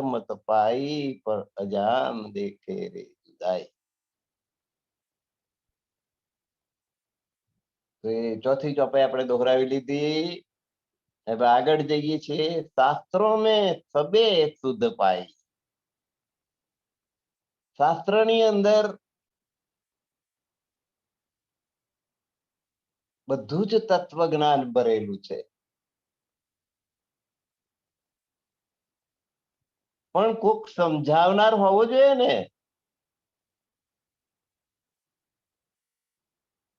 मत पाई पर अजान देखे रे जुदाई। तो ये चौथी चौपाई આપણે દોહરાવી લીધી। હવે આગળ જઈએ છીએ। શાસ્ત્રો में सबे सुध पाई। શાસ્ત્રની અંદર બધું જ તત્વજ્ઞાન ભરેલું છે, પણ કોક સમજાવનાર હોવો જોઈએ ને।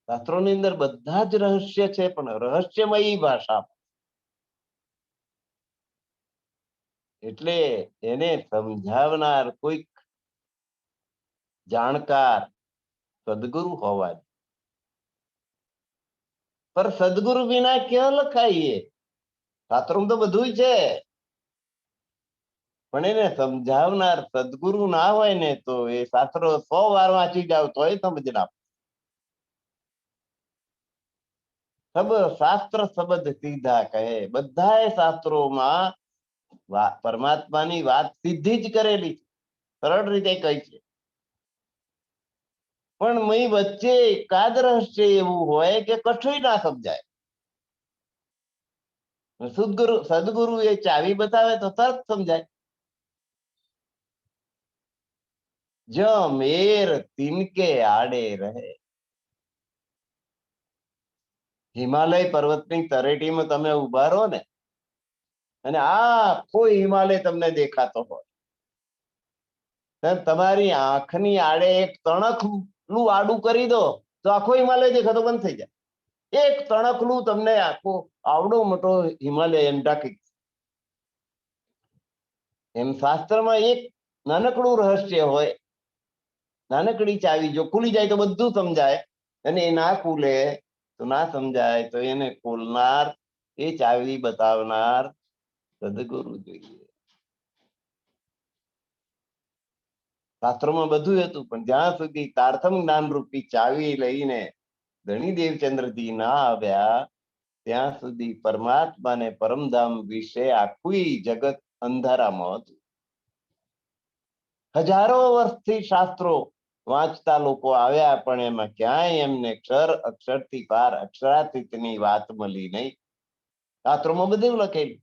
શાસ્ત્રોની અંદર બધા જ રહસ્ય છે, પણ રહસ્યમયી ભાષા, એટલે એને સમજાવનાર કોઈક જાણકાર સદગુરુ હોવા જોઈએ। पर सदगुरु बिना क्या लखाइए। શાસ્ત્રોમાં તો બધું છે, પણ એને સમજાવનાર સદગુરુ ના હોય ને તો એ શાસ્ત્રો 100 વાર વાંચી જાવ તોય સમજ ના। सब शास्त्र शब्द सीधा कहे। बधाए शास्त्रों परमात्मानी વાત સીધી જ કરેલી, સરળ રીતે કહી છે। પણ મય વચ્ચે એકાદ રહસ્ય એવું હોય કે કશું ના સમજાય। સદગુરુ એ ચાવી બતાવે તો તરત સમજાય। જો મેર તિનકે આડે રહે। હિમાલય પર્વતની તળેટીમાં તમે ઉભા રહો ને, અને આખો હિમાલય તમને દેખાતો હોય, તમારી આંખની આડે એક તણખલું આડું કરી દો તો આખો હિમાલય દેખાતો બંધ થઈ જાય। એક તણખલું તમને આખો આવડો મોટો હિમાલય ઢાંકી। એમ શાસ્ત્રમાં એક નાનકડું રહસ્ય હોય, નાનકડી ચાવી જો ખુલી જાય તો બધું સમજાય, અને એ ના ખુલે તો ના સમજાય, તો એને ખોલનાર, એ ચાવી બતાવનાર સદગુરુ જોઈએ। શાસ્ત્રોમાં બધું હતું, પણ જ્યાં સુધી તારતમ જ્ઞાન રૂપી ચાવી લઈને ધણી દેવચંદ્રજી ના આવ્યા ત્યાં સુધી પરમાત્માને પરમધામ વિશે આખું જગત અંધારામાં હતું। હજારો વર્ષથી શાસ્ત્રો વાંચતા લોકો આવ્યા, પણ એમાં ક્યાંય એમને અક્ષરથી પાર અક્ષરાતીતની વાત મળી નહીં। શાસ્ત્રોમાં બધું લખેલું,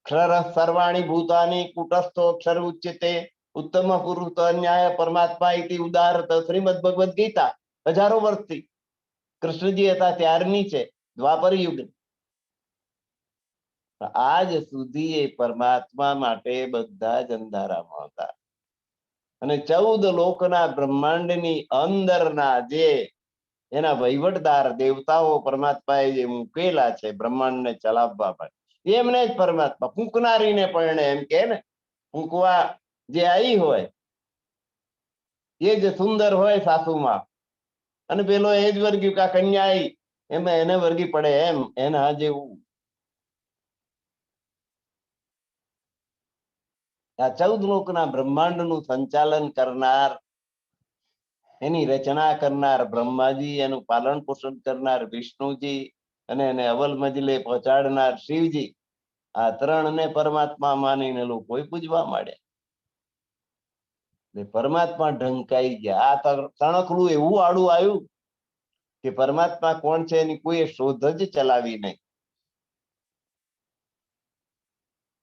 અક્ષર સર્વાણી ભૂતાની કુટસ્થો અક્ષર ઉચ્યતે ઉત્તમ પુરુષ ન્યાય પરમાત્મા ઇતિ ઉદારત શ્રીમદ ભગવદ ગીતા હજારો વર્ષથી કૃષ્ણજી હતા ત્યારની છે, દ્વાપર યુગ। આજ સુધી એ પરમાત્મા માટે બધા જ અંધારામાં હતા, અને 14 લોકના બ્રહ્માંડની અંદરના જે એના વહીવટદાર દેવતાઓ પરમાત્માએ જે મૂકેલા છે બ્રહ્માંડને ચલાવવા માટે, એમને જ પરમાત્મા ફૂંકનારીને પરણે એમ કે ને, ફૂંકવા જે આવી હોય એ જ સુંદર હોય સાસુમાં, અને પેલો એ જ વર્ગ્યું કા કન્યા આવી એમાં એને વર્ગી પડે એમ એના જેવું। આ 14 લોકના બ્રહ્માંડનું સંચાલન કરનાર, એની રચના કરનાર બ્રહ્માજી, એનું પાલન પોષણ કરનાર વિષ્ણુજી, અને એને અવલ મજલે પહોંચાડનાર શિવજી, આ ત્રણને પરમાત્મા માનીને લોકો પૂજવા માંડ્યા। પરમાત્મા ઢંકાઈ ગયા। આ તણખલું એવું આડું આવ્યું કે પરમાત્મા કોણ છે એની કોઈ શોધ જ ચલાવી નહીં।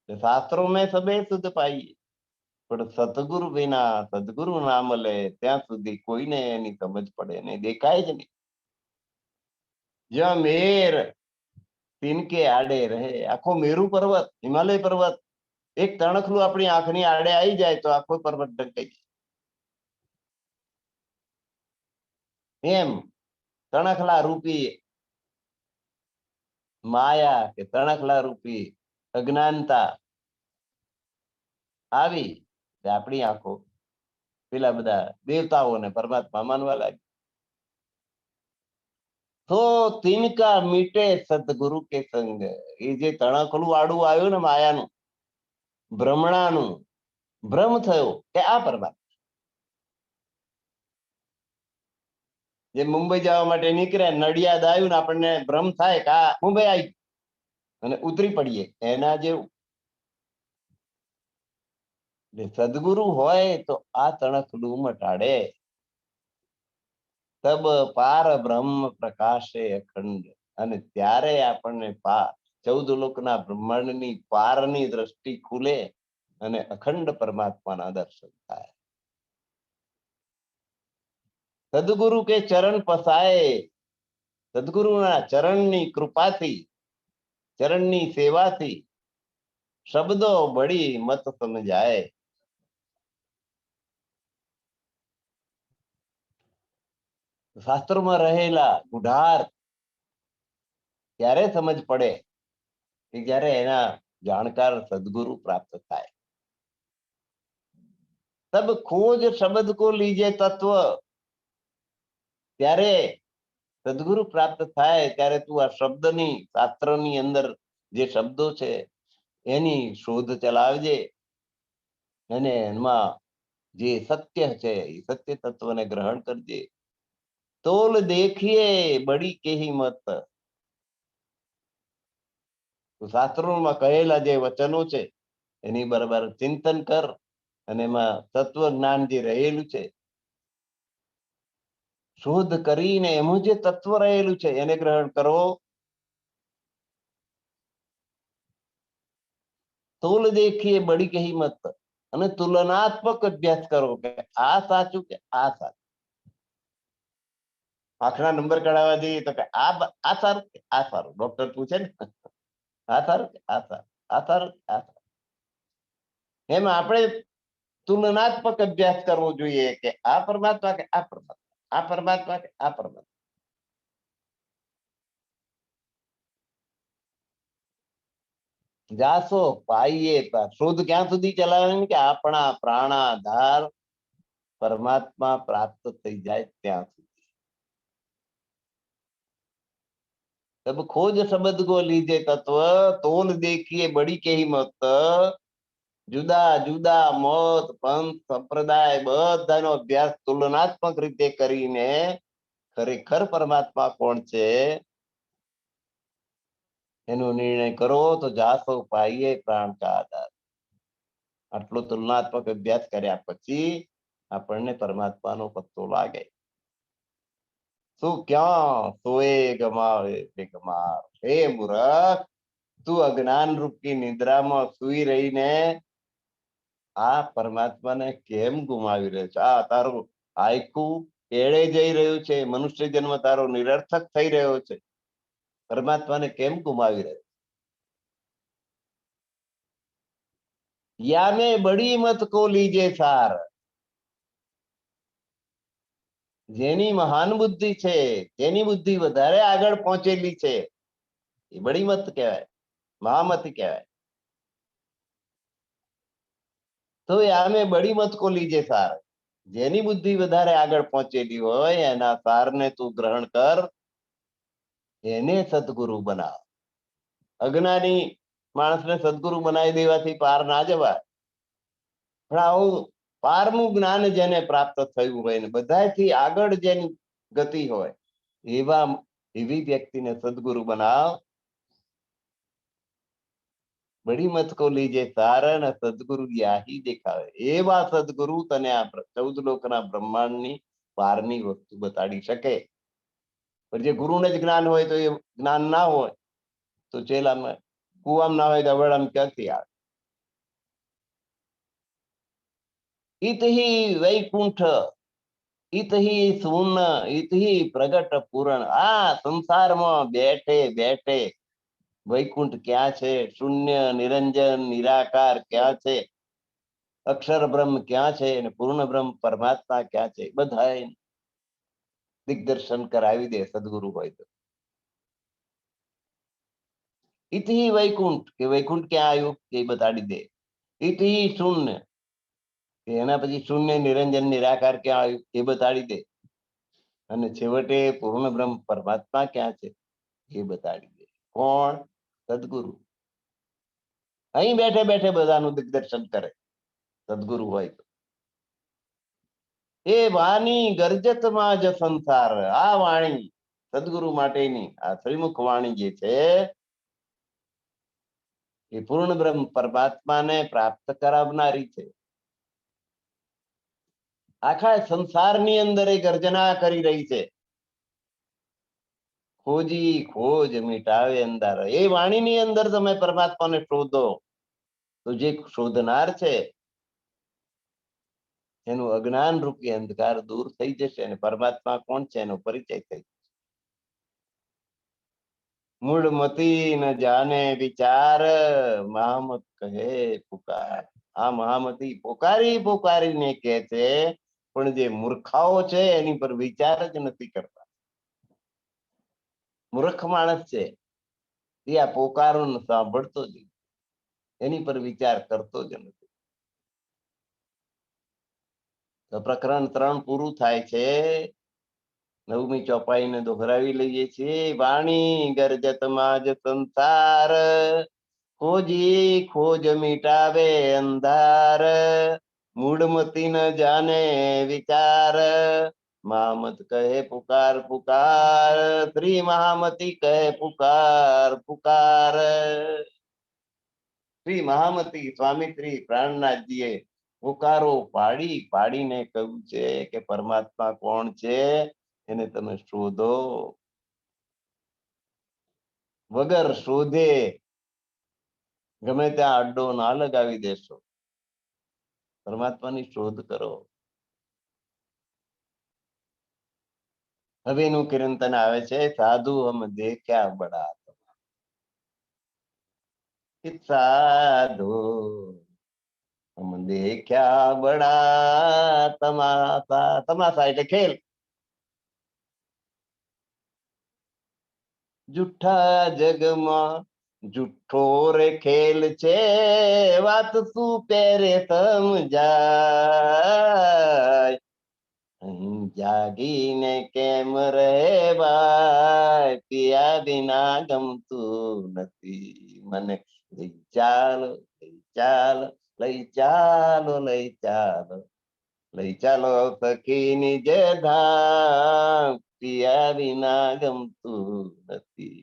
શાસ્ત્રો મેં સબે સુધ પાઈ, પણ સતગુરુ વિના સદગુરુ ના મળે ત્યાં સુધી કોઈને એની સમજ પડે નહીં, દેખાય જ નહીં। જ્યાં મેર તિનકે આડે રહે, આખો મેરુ પર્વત, હિમાલય પર્વત એક તણખલું આપણી આંખની આડે આવી જાય તો આખો પર્વત ઢંકાઈ જાય। એમ તણખલા રૂપી માયા કે તણખલા રૂપી અજ્ઞાનતા આવી, આપણી આંખો પેલા બધા દેવતાઓને પરમાત્મા માનવા લાગી। તો તિનકા મીટે સદગુરુ કે સંગ, એ જે તણખલું આડું આવ્યું ને માયાનું, ભ્રમણાનું, ભ્રમ થયો કે આ પરમાત્મા, જે મુંબઈ જવા માટે નીકળ્યા, નડિયાદ આવ્યું ને આપણને ભ્રમ થાય કે આ મુંબઈ આવી, અને ઉતરી પડીએ એના જેવું। સદગુરુ હોય તો આ તણખલું મટાડે. તબ પાર બ્રહ્મ પ્રકાશે અખંડ. અને ત્યારે આપણને 14 લોકના બ્રહ્માંડની પારની દ્રષ્ટિ ખુલે અને અખંડ પરમાત્માના દર્શન થાય. સદગુરુ કે ચરણ પસાય. સદગુરુના ચરણની કૃપાથી, ચરણની સેવાથી શબ્દો બળી મત સમજાય. શાસ્ત્રોમાં રહેલા ગુઢાર ત્યારે સમજ પડે કે જ્યારે એના જાણકાર સદગુરુ પ્રાપ્ત થાય. તબ ખોજ શબ્દ કો લીજે તત્વ. ત્યારે સદગુરુ પ્રાપ્ત થાય ત્યારે તું આ શબ્દની, શાસ્ત્રની અંદર જે શબ્દો છે એની શોધ ચલાવજે. અને એમાં જે સત્ય છે એ સત્ય તત્વને ગ્રહણ કરજે. તોલ દેખીએ બડી કેહી મત. શાસ્ત્રોમાં કહેલા જે વચનો છે એની બરાબર ચિંતન કર અને એમાં તત્વ જ્ઞાન જે રહેલું છે શોધ કરીને એનું જે તત્વ રહેલું છે એને ગ્રહણ કરો. તોલ દેખીએ બડી કહી મત. અને તુલનાત્મક અભ્યાસ કરો કે આ સાચું કે આ સાચું. આંખના નંબર કઢાવવા જઈએ તો કે આ સારું કે આ સારું. ડોક્ટર પૂછે ને આ સારું કે આ સારું, આ સારું કે આ સારું. એમ આપણે તુલનાત્મક અભ્યાસ કરવો જોઈએ કે આ પરમાત્મા કે આ પરમાત્મા, આ પરમાત્મા કે આ પરમાત્મા. જાસો પાઈએ. શોધ ક્યાં સુધી ચલાવવાની કે આપણા પ્રાણાધાર પરમાત્મા પ્રાપ્ત થઈ જાય ત્યાં સુધી. તબ ખોજ શબ્દ કો લીજે તત્વ. તોલ દેખીએ બડી કેહી મત. જુદા જુદા મત, પંથ, સંપ્રદાય બધાનો અભ્યાસ તુલનાત્મક રીતે કરીને ખરેખર પરમાત્મા કોણ છે એનો નિર્ણય કરો તો જાસો પાઈએ પ્રાણ કા આધાર. આટલો તુલનાત્મક અભ્યાસ કર્યા પછી આપણને પરમાત્માનો પત્તો લાગે. તું ક્યાં સોએ ગમાવે ગમાર. હે મૂરખ, તું અજ્ઞાન રૂપી નિદ્રામાં સુઈ રહીને આ પરમાત્માને કેમ ગુમાવી રહ્યો છે? આ તારું આયકું એળે જઈ રહ્યું છે. મનુષ્ય જન્મ તારો નિરર્થક થઈ રહ્યો છે. પરમાત્માને કેમ ગુમાવી રહ્યો? યામે બડી મત કો લીજે સાર. જેની મહાન બુદ્ધિ છે, જેની બુદ્ધિ વધારે આગળ પહોંચેલી છે એ બડી મત કહેવાય, મહામતી કહેવાય. તો યામે બડી મત કો લીજે સાર. જેની બુદ્ધિ વધારે આગળ પહોંચેલી હોય એના સારને તું ગ્રહણ કર, એને સદગુરુ બનાવ. અજ્ઞાની માણસને સદગુરુ બનાવી દેવાથી પાર ના જવાય. પણ આવું પારનું જ્ઞાન જેને પ્રાપ્ત થયું હોય ને બધાથી આગળ જેની ગતિ હોય એવી વ્યક્તિને સદગુરુ બનાવ. બડી મત કો લીજે સારણ. સદગુરુ યાહી દેખાવે. એવા સદગુરુ તને આ 14 લોકના બ્રહ્માંડની પારની વસ્તુ બતાડી શકે. પણ જે ગુરુને જ જ્ઞાન હોય તો એ જ્ઞાન ના હોય તો ચેલામાં કુવામાં ના હોય તો અવળામાં ક્યાંથી આવે? ઇતહી વૈકુંઠ ઇતહી શૂન્ય ઇતહી પ્રગટ પૂરણ. આ સંસારમાં બેઠે બેઠે વૈકુંઠ ક્યાં છે, શૂન્ય નિરંજન નિરાકાર ક્યાં છે, અક્ષર બ્રહ્મ ક્યાં છે અને પૂર્ણ બ્રહ્મ પરમાત્મા ક્યાં છે, બધા દિગ્દર્શન કરાવી દે સદગુરુ હોય તો. ઇતહી વૈકુંઠ કે વૈકુંઠ ક્યાં આવ્યું એ બતાડી દે. ઇતહી શૂન્ય એના પછી શૂન્ય નિરંજન નિરાકાર ક્યાં આવ્યું એ બતાડી દે. અને છેવટે પૂર્ણ બ્રહ્મ પરમાત્મા ક્યાં છે એ બતાડી દે. કોણ? સદગુરુ. અહીં બેઠે બેઠે બધાનું દિગ્દર્શન કરે સદગુરુ હોય તો. એ વાણી ગર્જતમાં જ સંસાર. આ વાણી સદગુરુ માટેની આ શ્રીમુખ વાણી જે છે એ પૂર્ણ બ્રહ્મ પરમાત્માને પ્રાપ્ત કરાવનારી છે. આખા સંસારની અંદર એ ગર્જના કરી રહી છે, ખોજી ખોજ મિટાવે અંધારો. એ વાણીની અંદર તમે પરમાત્માને શોધો તો જે શોધનાર છે એનું અજ્ઞાન રૂપી અંધકાર દૂર થઈ જશે અને પરમાત્મા કોણ છે એનો પરિચય થઈ જશે. મૂળમતી ન જાને વિચાર, મહામત કહે પુકાર. આ મહામતી પોકારી પોકારીને કે છે, પણ જે મૂર્ખાઓ છે એની પર વિચાર જ નથી કરતા. મૂર્ખ માણસ છે એ આ પોકારો સાંભળતો જ એની પર વિચાર કરતો જ નથી. તો પ્રકરણ 3 પૂરું થાય છે. 9મી ચોપાઈને દોહરાવી લઈએ છીએ. વાણી ગરજત માજ સંસાર, ખોજી ખોજ મિટાવે અંધાર. મૂળમતી ન જાને વિચાર, મહામત કહે પુકાર પુકાર. શ્રી મહામતી કહે પુકાર પુકાર. શ્રી મહામતી સ્વામી શ્રી પ્રાણનાથજીએ પુકારો પાડી પાડીને કહ્યું છે કે પરમાત્મા કોણ છે એને તમે શોધો. વગર શોધે ગમે ત્યાં અડ્ડો ના લગાવી દેશો. પરમાત્માની શોધ કરો. હવેનું કીર્તન આવે છે, સાધુ હમ દેખ્યા બડા. સાધુ હમ દેખ્યા બડા તમાસા. તમાસા એટલે ખેલ. જુઠ્ઠા જગમાં જુઠ્ઠો રે ખેલ છે, વાત શું પેરે સમજાય. જાગીને કેમ રહે ભાઈ, પિયા વિના ગમતું નથી મને. લઈ ચાલો લઈ ચાલો લઈ ચાલો લઈ ચાલો લઈ ચાલો સખીની જે ધામ, પિયા વિના ગમતું નથી.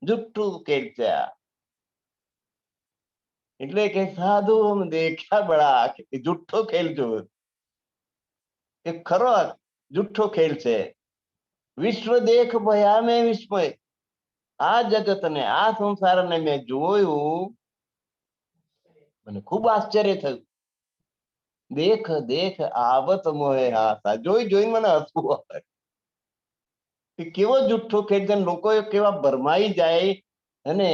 જુઠ્ઠું ખેલ છે આ. એટલે કે સાધુ દેખ્યા બળા, જુઠ્ઠો ખેલ જોયો. એ ખરો જુઠ્ઠો ખેલ છે. વિશ્વ દેખ ભયા મેં વિસ્મય. આ જગતને આ સંસારને મેં જોયું, મને ખૂબ આશ્ચર્ય થયું. દેખ દેખ આવત મોહે હાસા. જોઈ જોઈને મને હસવું આવે. કેવો જુઠ્ઠો ખેલ છે. લોકો કેવા ભરમાઈ જાય અને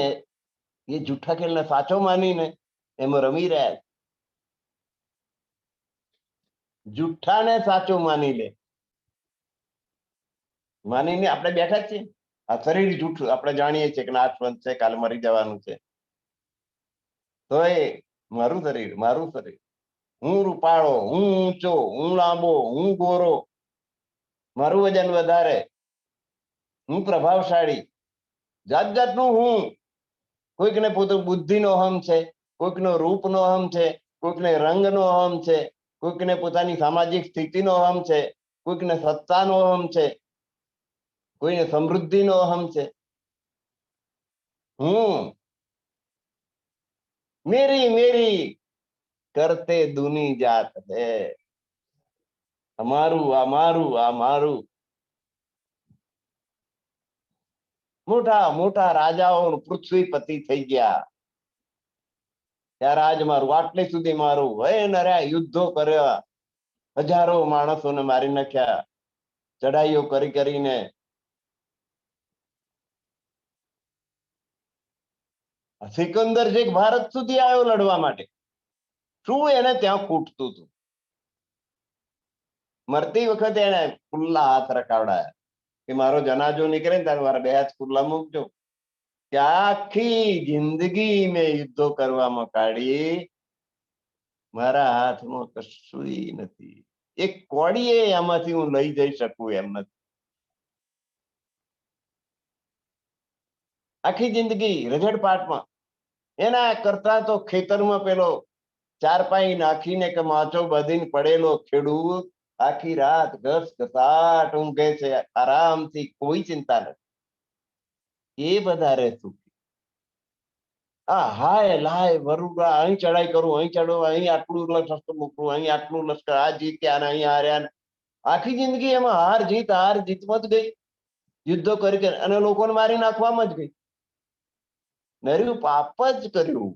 એ જુઠ્ઠા ખેલને સાચો માનીને એમાં રમી રહ્યા. જુઠ્ઠાને સાચું માની લે. માનીને આપણે બેઠા જ છીએ. આ શરીર જૂઠું આપણે જાણીએ છીએ કે નાશવંત છે, કાલે મરી જવાનું છે. તો એ મારું શરીર મારું શરીર. હું રૂપાળો, હું ઊંચો, હું લાંબો, હું ગોરો, મારું વજન વધારે, હું પ્રભાવશાળી, જાત જાતનું હું. કોઈકને પોતે બુદ્ધિનો અહમ છે, કોઈકનો રૂપનો અહમ છે, કોઈકને રંગનો અહમ છે, કોઈકને પોતાની સામાજિક સ્થિતિનો અહમ છે, કોઈકને સત્તાનો અહમ છે, કોઈને સમૃદ્ધિનો અહમ છે. હું મેરી મેરી કરતે દુની જાત હે. અમારું આ મારું આ મારું. મોટા મોટા રાજાઓ પૃથ્વીપતિ થઈ ગયા. ત્યારે આજ મારું, આટલે સુધી મારું. હે નર્યા યુદ્ધો કર્યા, હજારો માણસોને મારી નાખ્યા, ચડાઈઓ કરી કરીને. સિકંદર શેખ ભારત સુધી આવ્યો લડવા માટે. શું એને ત્યાં ખૂટતું હતું? મરતી વખતે એને ખુલ્લા હાથ રખાવડાયા કે મારો જનાજો નીકળે ને ત્યારે મારા બે હાથ ખુલ્લા મૂકજો. કે આખી જિંદગી મેં યુદ્ધો કરવામાં કાઢી, મારા હાથમાં કશું નથી. એક કોડીએ આમાંથી હું લઈ જઈ શકું એમ નથી. આખી જિંદગી રઝળપાટમાં. એના કરતા તો ખેતરમાં પેલો ચારપાઈ નાખીને કે માચો બધીને પડેલો ખેડૂત આખી રાત ઘસ ઘસાટ ઊંઘે છે આરામથી, કોઈ ચિંતા નથી. એ વધારે સુખી. આ હાય લાય વરુડા, અહીં ચડાઈ કરું, અહીં ચડો, અહીં આટલું લશ્કર મોકલું, અહીં આટલું લશ્કર, આ જીત્યા ને અહીં હાર્યા ને. આખી જિંદગી એમાં હાર જીતમાં જ ગઈ, યુદ્ધો કરી અને લોકોને મારી નાખવામાં જ ગઈ. નર્યું પાપ જ કર્યું.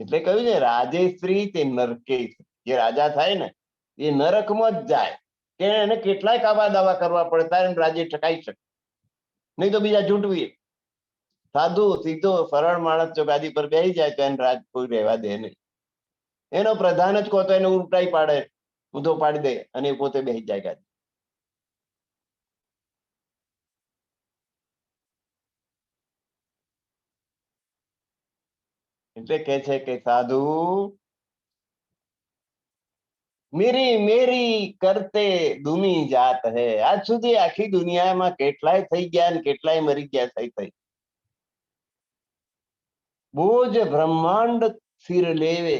એટલે કહ્યું છે રાજેશ્રી તે નરકે. જે રાજા થાય ને એ નરકમાં જ જાય, કે એને કેટલાય કાવા દાવા કરવા પડે તારે રાજ્ય ટકાઈ શકે, નહીં તો બીજા ચૂંટવી. સાધુ સીધો સરળ માણસ જો ગાદી પર બેસી જાય તો એને રાજ કોઈ રહેવા દે નહીં. એનો પ્રધાન જ કહો તો એને ઉલટાઈ પાડે, ઊંધો પાડી દે અને એ પોતે બેસી જાય ગાદી. એટલે કે છે કે સાધુ મેરી મેરી કરતે દુની જાત હે. આજ સુધી આખી દુનિયામાં કેટલાય થઈ ગયા ને કેટલાય મરી ગયા થઈ. બોજ બ્રહ્માંડ સિર લેવે.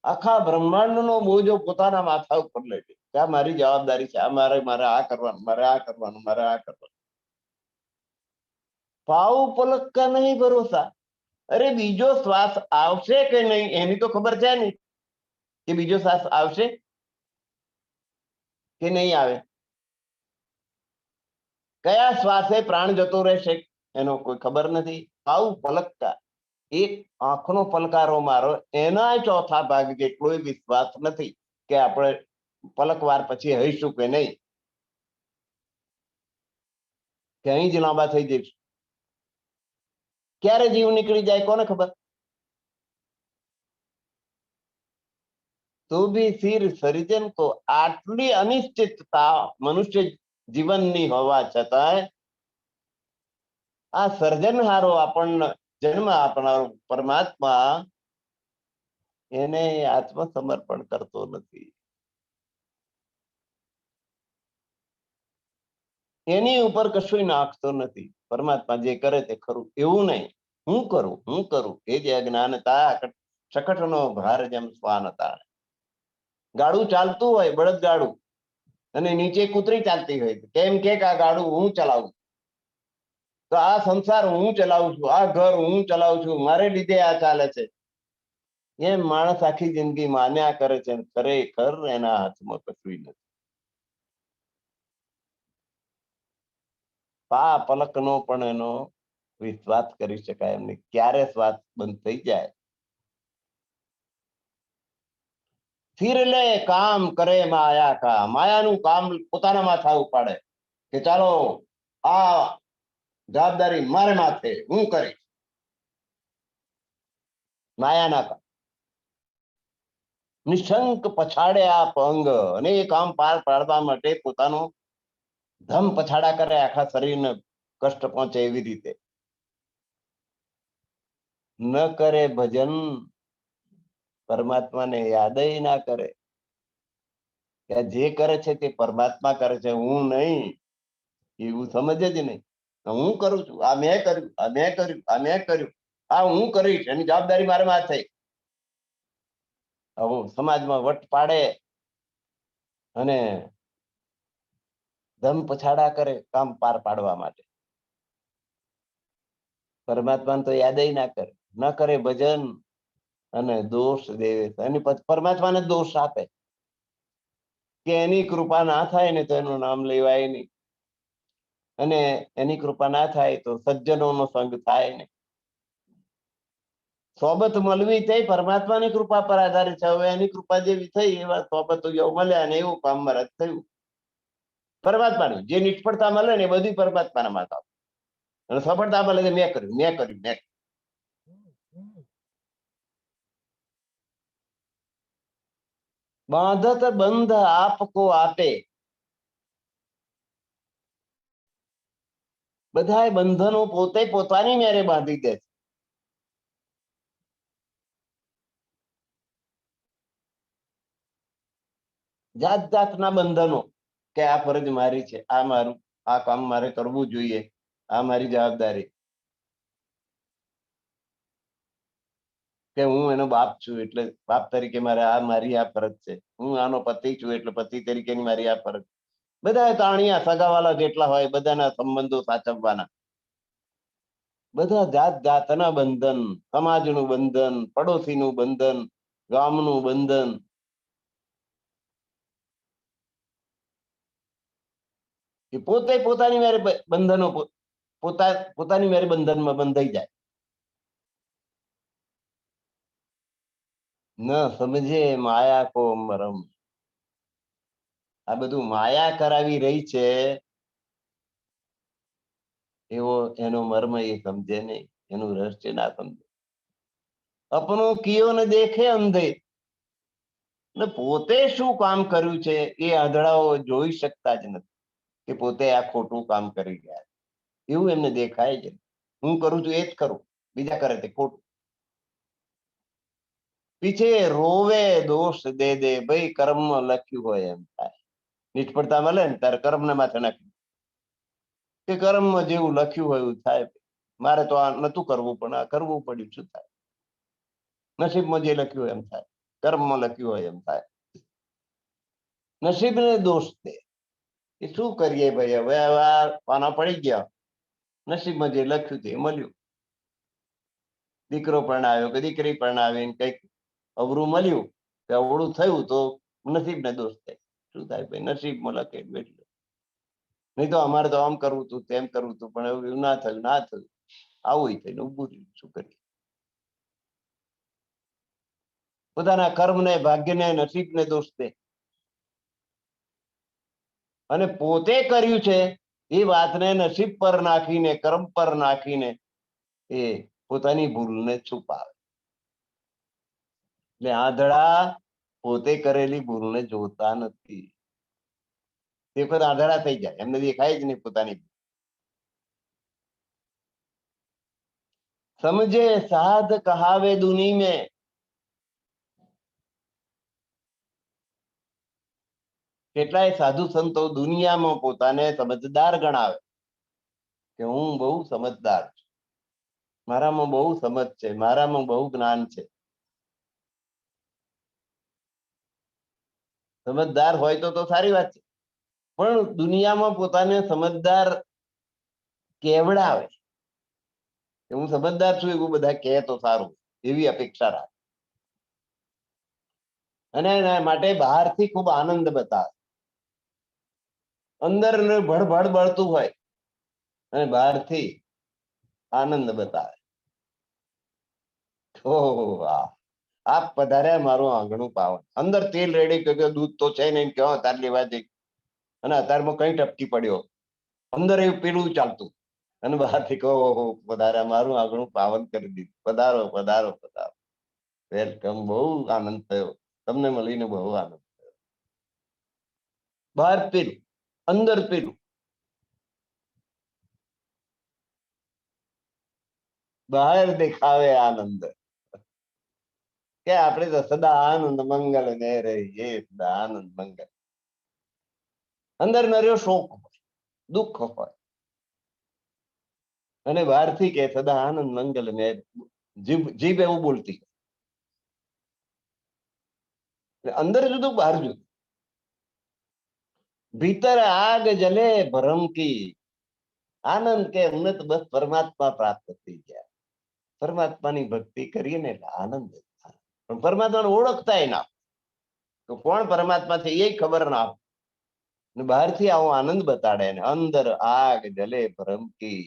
આખા બ્રહ્માંડ નો બોજો પોતાના માથા ઉપર લે છે. આ મારી જવાબદારી છે, આ મારે આ કરવાનું, મારે આ કરવાનું, મારે આ કરવાનું. પાવ પલક કા નહીં ભરોસા. અરે બીજો શ્વાસ આવશે કે નહીં એની તો ખબર છે નહીં, કે બીજો શ્વાસ આવશે કે નહીં આવે. કયા શ્વાસે પ્રાણ જતો રહેશે એનો કોઈ ખબર નથી. પાવ પલકતા, એક આંખનો પલકારો મારો એના ચોથા ભાગ જેટલો વિશ્વાસ નથી કે આપણે પલકવાર પછી હઈશું કે નહીં, કે અહીં જ લાંબા થઈ જઈશું. ક્યારે જીવ નીકળી જાય કોને ખબર. તો ભી સિર સર્જન કો. આટલી અનિશ્ચિતતા મનુષ્ય જીવનની હોવા છતાંય આ સર્જનહારો આપણને જન્મ આપનારો પરમાત્મા એને આત્મસમર્પણ કરતો નથી. એની ઉપર કશું નાખતો નથી. પરમાત્મા જે કરે તે ખરું, એવું નહીં હું કરું એ જે અજ્ઞાનતા શકટનો ભાર જેમ સ્વાનતા. ગાડું ચાલતું હોય, બળદ ગાડું, અને નીચે કૂતરી ચાલતી હોય, કેમ કે આ ગાડું હું ચલાવું, તો આ સંસાર હું ચલાવું છું, આ ઘર હું ચલાવું છું, મારે લીધે આ ચાલે છે. એમ માણસ આખી જિંદગી માન્યા કરે છે, ખરેખર એના હાથમાં કશું નથી. પા પલકનો પણ એનો વિશ્વાસ કરી શકાય એમ નહીં. ક્યારે શ્વાસ બંધ થઈ જાય. ફિર લે કામ કરે માયા કા. માયાનું કામ પોતાના માથા ઉપાડે કે ચાલો આ જવાબદારી મારે માથે, હું કરીશ. માયાના કામ નિશંક પછાડે આ પંગ. અને એ કામ પાર પાડવા માટે પોતાનો ધમ પછાડા કરે, આખા શરીરને કષ્ટ પહોંચે એવી રીતે. ન કરે ભજન, પરમાત્માને યાદ ના કરે. કે જે કરે છે તે પરમાત્મા કરે છે, હું નહીં, એવું સમજે જ નહીં. હું કરું છું, આ મેં કર્યું, આ મેં કર્યું, આ મેં કર્યું, આ હું કરીશ, એની જવાબદારી મારે માથે. હું સમાજમાં વટ પાડે અને ધમ પછાડા કરે કામ પાર પાડવા માટે. પરમાત્માને તો યાદ ના કરે. ન કરે ભજન અને દોષ દેવે. એની પરમાત્માને દોષ આપે કે એની કૃપા ના થાય ને તો એનું નામ લેવાય નહીં, અને એની કૃપા ના થાય તો સજ્જનોનો સંગ થાય નહીં. સોબત મળવી તે પરમાત્માની કૃપા પર આધારિત છે. હવે એની કૃપા જેવી થઈ એવા સોબતો મળ્યા અને એવું કામ મારા થયું. પરમાત્માનું જે નિષ્ફળતા મળે ને એ બધી પરમાત્માના માથા, અને સફળતા મળે કે મેં કર્યું. બાંધત બંધ આપકો આપે. બધા બંધનો પોતે પોતાની મેરે બાંધી દે છે. જાત જાતના બંધનો, કે આ ફરજ મારી છે, આ મારું, આ કામ મારે કરવું જોઈએ, આ મારી જવાબદારી, કે હું એનો બાપ છું એટલે બાપ તરીકે મારે આ મારી આ ફરજ છે, હું આનો પતિ છું એટલે પતિ તરીકેની મારી આ ફરજ. બધા તાણિયા સગાવાલા જેટલા હોય બધાના સંબંધો સાચવવાના, બધા જાત જાતના બંધન, સમાજનું બંધન, પડોશીનું બંધન, ગામનું બંધન, એ પોતે પોતાની મેરે બંધનો પોતાની મેરે બંધનમાં બંધાઈ જાય. ન સમજે માયા કો મરમ. આ બધું માયા કરાવી રહી છે, એવો એનો મર્મ એ સમજે નહીં, એનું રહસ્ય ના સમજે. અપનો કિયો ને દેખે અંધે. ને પોતે શું કામ કર્યું છે એ આંધળાઓ જોઈ શકતા જ નથી કે પોતે આ ખોટું કામ કરી ગયા, એવું એમને દેખાય છે. હું કરું છું એ જ કરું, બીજા કરે તે ખોટું. પીછે રોવે દોષ દે દે, ભાઈ કર્મ લખ્યું હોય એમ થાય. નિષ્ફળતા મળે ને ત્યારે કર્મને માથે નાખ્યું કે કર્મમાં જેવું લખ્યું હોય એવું થાય. મારે તો આ નતું કરવું પણ આ કરવું પડ્યું, શું થાય? નસીબમાં જે લખ્યું હોય એમ થાય, કર્મમાં લખ્યું હોય એમ થાય. નસીબને દોષ દે એ શું કરીએ ભાઈ? હવે આ પાના પડી ગયા, નસીબમાં જે લખ્યું તે મળ્યું. દીકરો પરણાવ્યો કે દીકરી પરણાવીને કઈક અવરું મળ્યું કે અવળું થયું તો નસીબને દોષ થાય. શું થાય ભાઈ? નસીબમાં લખે એટલે. નહીં તો અમારે તો આમ કરવું હતું, તેમ કરવું હતું, પણ એવું ના થયું, ના થયું, આવું થઈને ઉભું રહ્યું. શું કરીએ? પોતાના કર્મને, ભાગ્યને, નસીબને દોષ દે અને પોતે કર્યું છે એ વાતને નસીબ પર નાખીને, કર્મ પર નાખીને એ પોતાની ભૂલને છુપાવે. એટલે આંધળા પોતે કરેલી ભૂલને જોતા નથી. તે વખત આંધળા થઈ જાય, એમને દેખાય જ નહીં પોતાની. સમજે સાધ કહાવે દુની મેં. કેટલાય સાધુ સંતો દુનિયામાં પોતાને સમજદાર ગણાવે કે હું બહુ સમજદાર છું, મારામાં બહુ સમજ છે, મારામાં બહુ જ્ઞાન છે. સમજદાર હોય તો સારી વાત છે, પણ દુનિયામાં પોતાને સમજદાર કેવડાવે કે હું સમજદાર છું એવું બધા કહે તો સારું, એવી અપેક્ષા રાખે. અને એના માટે બહારથી ખૂબ આનંદ બતાવે. અંદર ભડભડ બળતું હોય અને બહારથી આનંદ બતાવે. ઓહો વાહ, આપ પધાર્યા મારું આંગણું પાવન. અંદર તેલ રેડી કર્યો, દૂધ તો છે નહીં, ક્યાં અત્યારે લેવા જઈ, અને અત્યારમાં કઈ ટપકી પડ્યો, અંદર એવું પેલું ચાલતું, અને બહારથી કહો પધાર્યા મારું આંગણું પાવન કરી દીધું. પધારો પધારો પધારો, વેલકમ. બહુ આનંદ થયો, તમને મળીને બહુ આનંદ થયો. બહાર પેલું, અંદર પેલું. બહાર દેખાવે આનંદ કે આપણે તો સદા આનંદ મંગલ ને રહીએ, સદા આનંદ મંગલ. અંદર નર્યો શોક હોય, દુઃખ હોય, અને બહારથી કે સદા આનંદ મંગલ ને. જીભ એવું બોલતી, અંદર જુદું બહાર જુદું. ભીતર આગ જલે ભરમ કી. આનંદ કે અમને તો બસ પરમાત્મા પ્રાપ્ત થઈ ગયા, પરમાત્માની ભક્તિ કરીએ ને એટલે આનંદ. પણ પરમાત્માને ઓળખતા ના, તો કોણ પરમાત્મા છે એ ખબર ના. બહારથી આવો આનંદ બતાડે ને અંદર આગ જલે ભરમકી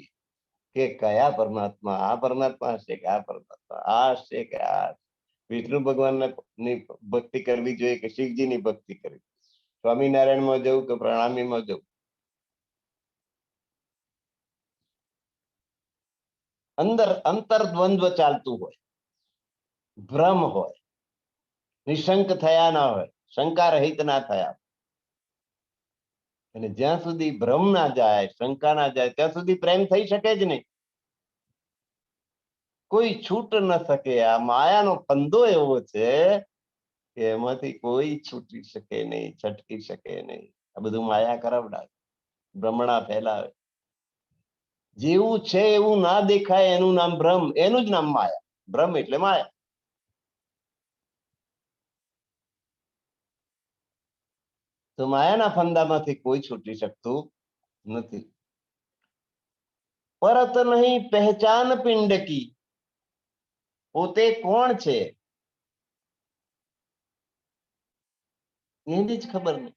કે કયા પરમાત્મા? આ પરમાત્મા હશે કે આ પરમાત્મા? આ હશે કે આ? વિષ્ણુ ભગવાન ની ભક્તિ કરવી જોઈએ કે શિવજી ની ભક્તિ કરવી? સ્વામિનારાયણ માં જવું કે પ્રણામી માં જવું? અંદર અંતર્દ્વંદ્વ ચાલતું હોય, ભ્રમ હોય, નિશંક થયા ના હોય, શંકા રહિત ના થયા. અને જ્યાં સુધી ભ્રમ ના જાય, શંકા ના જાય, ત્યાં સુધી પ્રેમ થઈ શકે જ નહીં. કોઈ છૂટ ન શકે. આ માયાનો ફંદો એવો છે કે એમાંથી કોઈ છૂટી શકે નહીં, છટકી શકે નહીં. આ બધું માયા કરાવડાવે, ભ્રમણા ફેલાવે. જેવું છે એવું ના દેખાય એનું નામ ભ્રમ, એનું જ નામ માયા. ભ્રમ એટલે માયા. તો માયાના ફંદામાંથી કોઈ છૂટી શકતું નથી. પરત નહીં પહેચાન પિંડ કી, પોતે કોણ છે એની જ ખબર નહીં.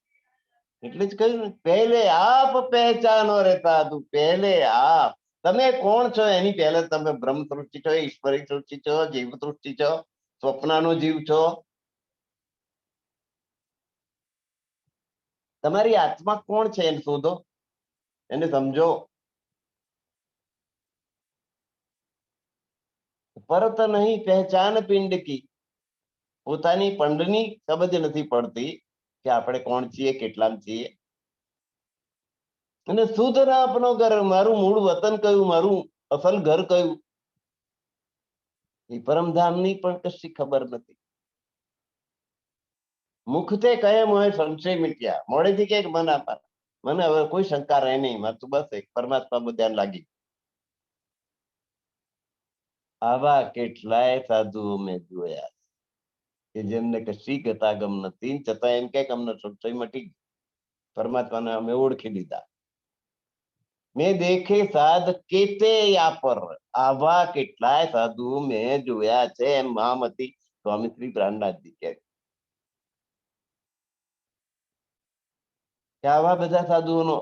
એટલે જ કહ્યું ને, પહેલે આપ પહેચાનો રે સાધુ, પહેલે આપ. તમે કોણ છો એની પહેલા તમે બ્રહ્મ સૃષ્ટિ છો, ઈશ્વરી સૃષ્ટિ છો, જીવ સૃષ્ટિ છો, સ્વપ્નનો જીવ છો. તમારી આત્મા કોણ છે એને શોધો, એને સમજો. પરત નહીં પહેચાન પિંડ કી, પોતાની પંડની સમજ નથી પડતી કે આપણે કોણ છીએ, કેટલામ છીએ. અને શુદ્ધ ના આપનો ઘર, મારું મૂળ વતન કયું, મારું અસલ ઘર કયું, એ પરમધામની પણ કશી ખબર નથી. મુખતે કહે મોય સંશય મિટ્યા, મોડેથી કે મન આપા, મને હવે કોઈ શંકા રહે નહીં, મારું બસ એક પરમાત્મામાં ધ્યાન લાગી. આવા કેટલાય સાધુઓ મેં જોયા કે જેમને કશી ગતાગમ નથી, છતાં એમ કે અમને સંશય મટી ગયો, પરમાત્માને અમે ઓળખી લીધા. મેં દેખે સાધ કેતે યાપર, આવા કેટલાય સાધુઓ મેં જોયા છે, એમ મહામતી સ્વામી શ્રી પ્રાણનાથજી કહે કે આવા બધા સાધુઓનો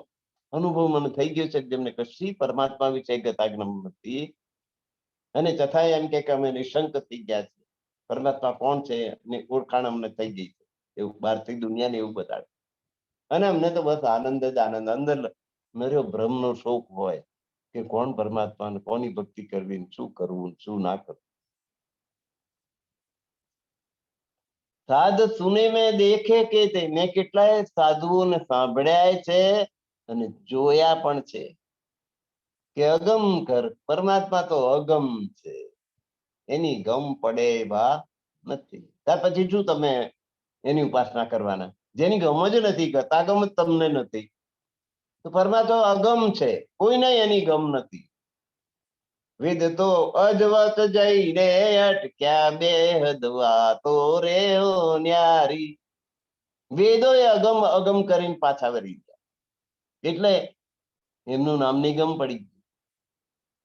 અનુભવ મને થઈ ગયો છે જેમને કશી પરમાત્મા વિશે ગતાગમ નથી, અને તથા એમ કે અમે નિશંક થઈ ગયા છે, પરમાત્મા કોણ છે એની ઓળખાણ અમને થઈ ગઈ છે, એવું બહારથી દુનિયાને એવું બતાડે. અને અમને તો બસ આનંદ જ આનંદ, અંદર નર્યો બ્રહ્મનો શોખ હોય કે કોણ પરમાત્મા, કોની ભક્તિ કરવી, શું કરવું, શું ના કરવું. સાધ સુને મેં દેખે કે તે, મેં કેટલાય સાધુઓને સાંભળ્યા છે અને જોયા પણ છે કે અગમ કર, પરમાત્મા તો અગમ છે, એની ગમ પડે એવા નથી. ત્યાર પછી શું તમે એની ઉપાસના કરવાના, જેની ગમ જ નથી, ગતાગમ જ તમને નથી, તો પરમાત્મા અગમ છે, કોઈને એની ગમ નથી. વિદ તો અજવત જઈ રે અટક્યા, બે હદવા તો રે હો ન્યારી. વેદો એ અગમ અગમ કરીને પાછા વળી ગયા, એટલે એમનું નામ નિગમ પડી ગયું,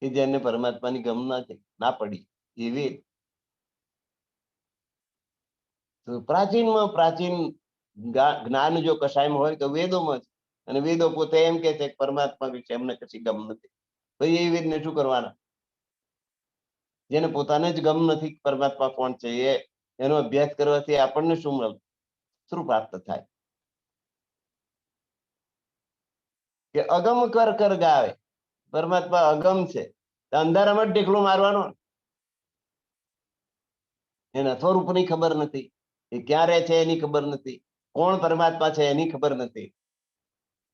કે જેને પરમાત્માની ગમ ના પડી એ વેદ. પ્રાચીનમાં પ્રાચીન જ્ઞાન જો કશાયમાં હોય તો વેદોમાં છે, અને વેદો પોતે એમ કે છે પરમાત્મા વિશે એમને કશી ગમ નથી, ભાઈ એ વેદને શું કરવાના? જેને પોતાને જ ગમ નથી પરમાત્મા કોણ છે, એનો અભ્યાસ કરવાથી આપણને શું મળે, શું પ્રાપ્ત થાય? કે અગમ કર કર ગાવે, પરમાત્મા અગમ છે, અંધારામાં જ ઢેકલો મારવાનો, એના સ્વરૂપની ખબર નથી, એ ક્યાં રહે છે એની ખબર નથી, કોણ પરમાત્મા છે એની ખબર નથી,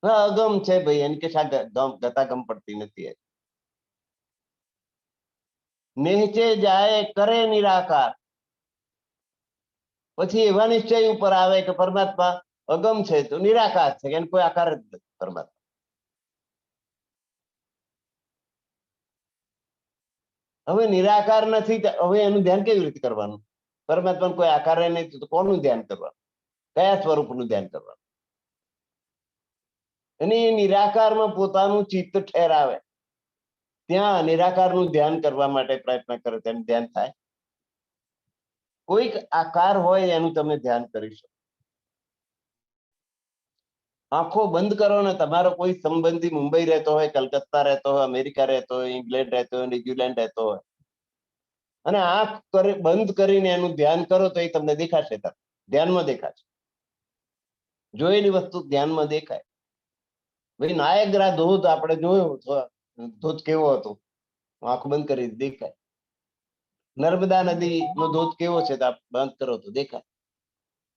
અગમ છે ભાઈ, એની કે ગતાગમ પડતી નથી. નીચે જાય કરે નિરાકાર, પછી એવા નિશ્ચય ઉપર આવે કે પરમાત્મા અગમ છે તો નિરાકાર છે, એને કોઈ આકાર જ નથી પરમાત્મા. હવે નિરાકાર નથી, હવે એનું ધ્યાન કેવી રીતે કરવાનું? પરમાત્માનું કોઈ આકાર નહીં તો કોનું ધ્યાન કરવાનું, કયા સ્વરૂપનું ધ્યાન કરવાનું? અને એ નિરાકારમાં પોતાનું ચિત્ત ઠેરાવે, ત્યાં નિરાકારનું ધ્યાન કરવા માટે પ્રયત્ન કરે, તેનું ધ્યાન થાય. કોઈક આકાર હોય એનું તમે ધ્યાન કરી શકો. આંખો બંધ કરો ને તમારો કોઈ સંબંધી મુંબઈ રહેતો હોય, કલકત્તા રહેતો હોય, અમેરિકા રહેતો હોય, ઇંગ્લેન્ડ રહેતો હોય, ન્યુઝીલેન્ડ રહેતો હોય, અને આંખ બંધ કરીને એનું ધ્યાન કરો તો એ તમને દેખાશે, ધ્યાનમાં દેખાશે, જોયેલી વસ્તુ ધ્યાનમાં દેખાય. ભાઈ નાયગ્રા ધોધ આપણે જોયો, ધોધ કેવો હતો, આંખ બંધ કરી દેખાય. નર્મદા નદી નો ધોધ કેવો છે, બંધ કરો તો દેખાય.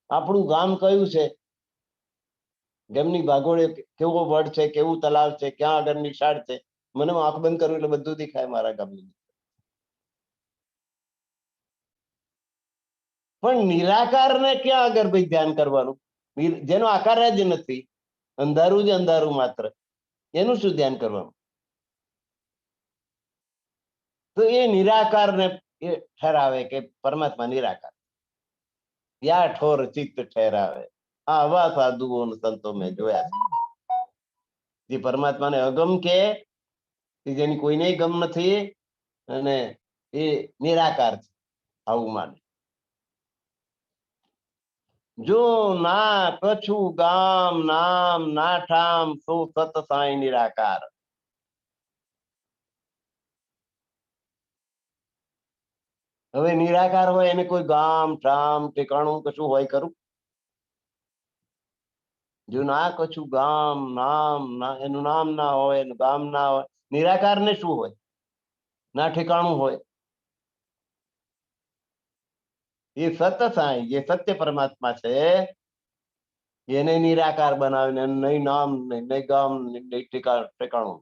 આપણું ગામ કયું છે, ગામની ભાગોળે કેવો વડ છે, કેવું તલાવ છે, ક્યાં આગળ નિશાળ છે, મને આંખ બંધ કરું એટલે બધું દેખાય મારા ગામનું. પણ નિરાકાર ને ક્યાં આગળ ભાઈ ધ્યાન કરવાનું, જેનો આકાર જ નથી, અંધારું જ અંધારું માત્ર, એનું શું ધ્યાન કરવાનું? તો એ નિરાકાર ને એ ઠરાવે કે પરમાત્મા નિરાકાર, યા ઠોર ચિત્ત ઠેરાવે. આવા સાધુઓ સંતો મેં જોયા છે, જે પરમાત્માને અગમ કે કે જેની કોઈને ગમ નથી અને એ નિરાકાર છે આવું માને. જો ના કછું ગામ નામ ના ઠામ સો સત સાઈ નિરાકાર. હવે નિરાકાર હોય એને કોઈ ગામ ઠામ ઠેકાણું કશું હોય ખરું? જો ના કછું ગામ નામ એનું નામ ના હોય એનું ગામ ના હોય, નિરાકાર ને શું હોય? ના ઠેકાણું હોય. એ સત સાઈ જે સત્ય પરમાત્મા છે એને નિરાકાર બનાવીને નહીં નામ નહીં ગામ નહીં ઠેકાણું.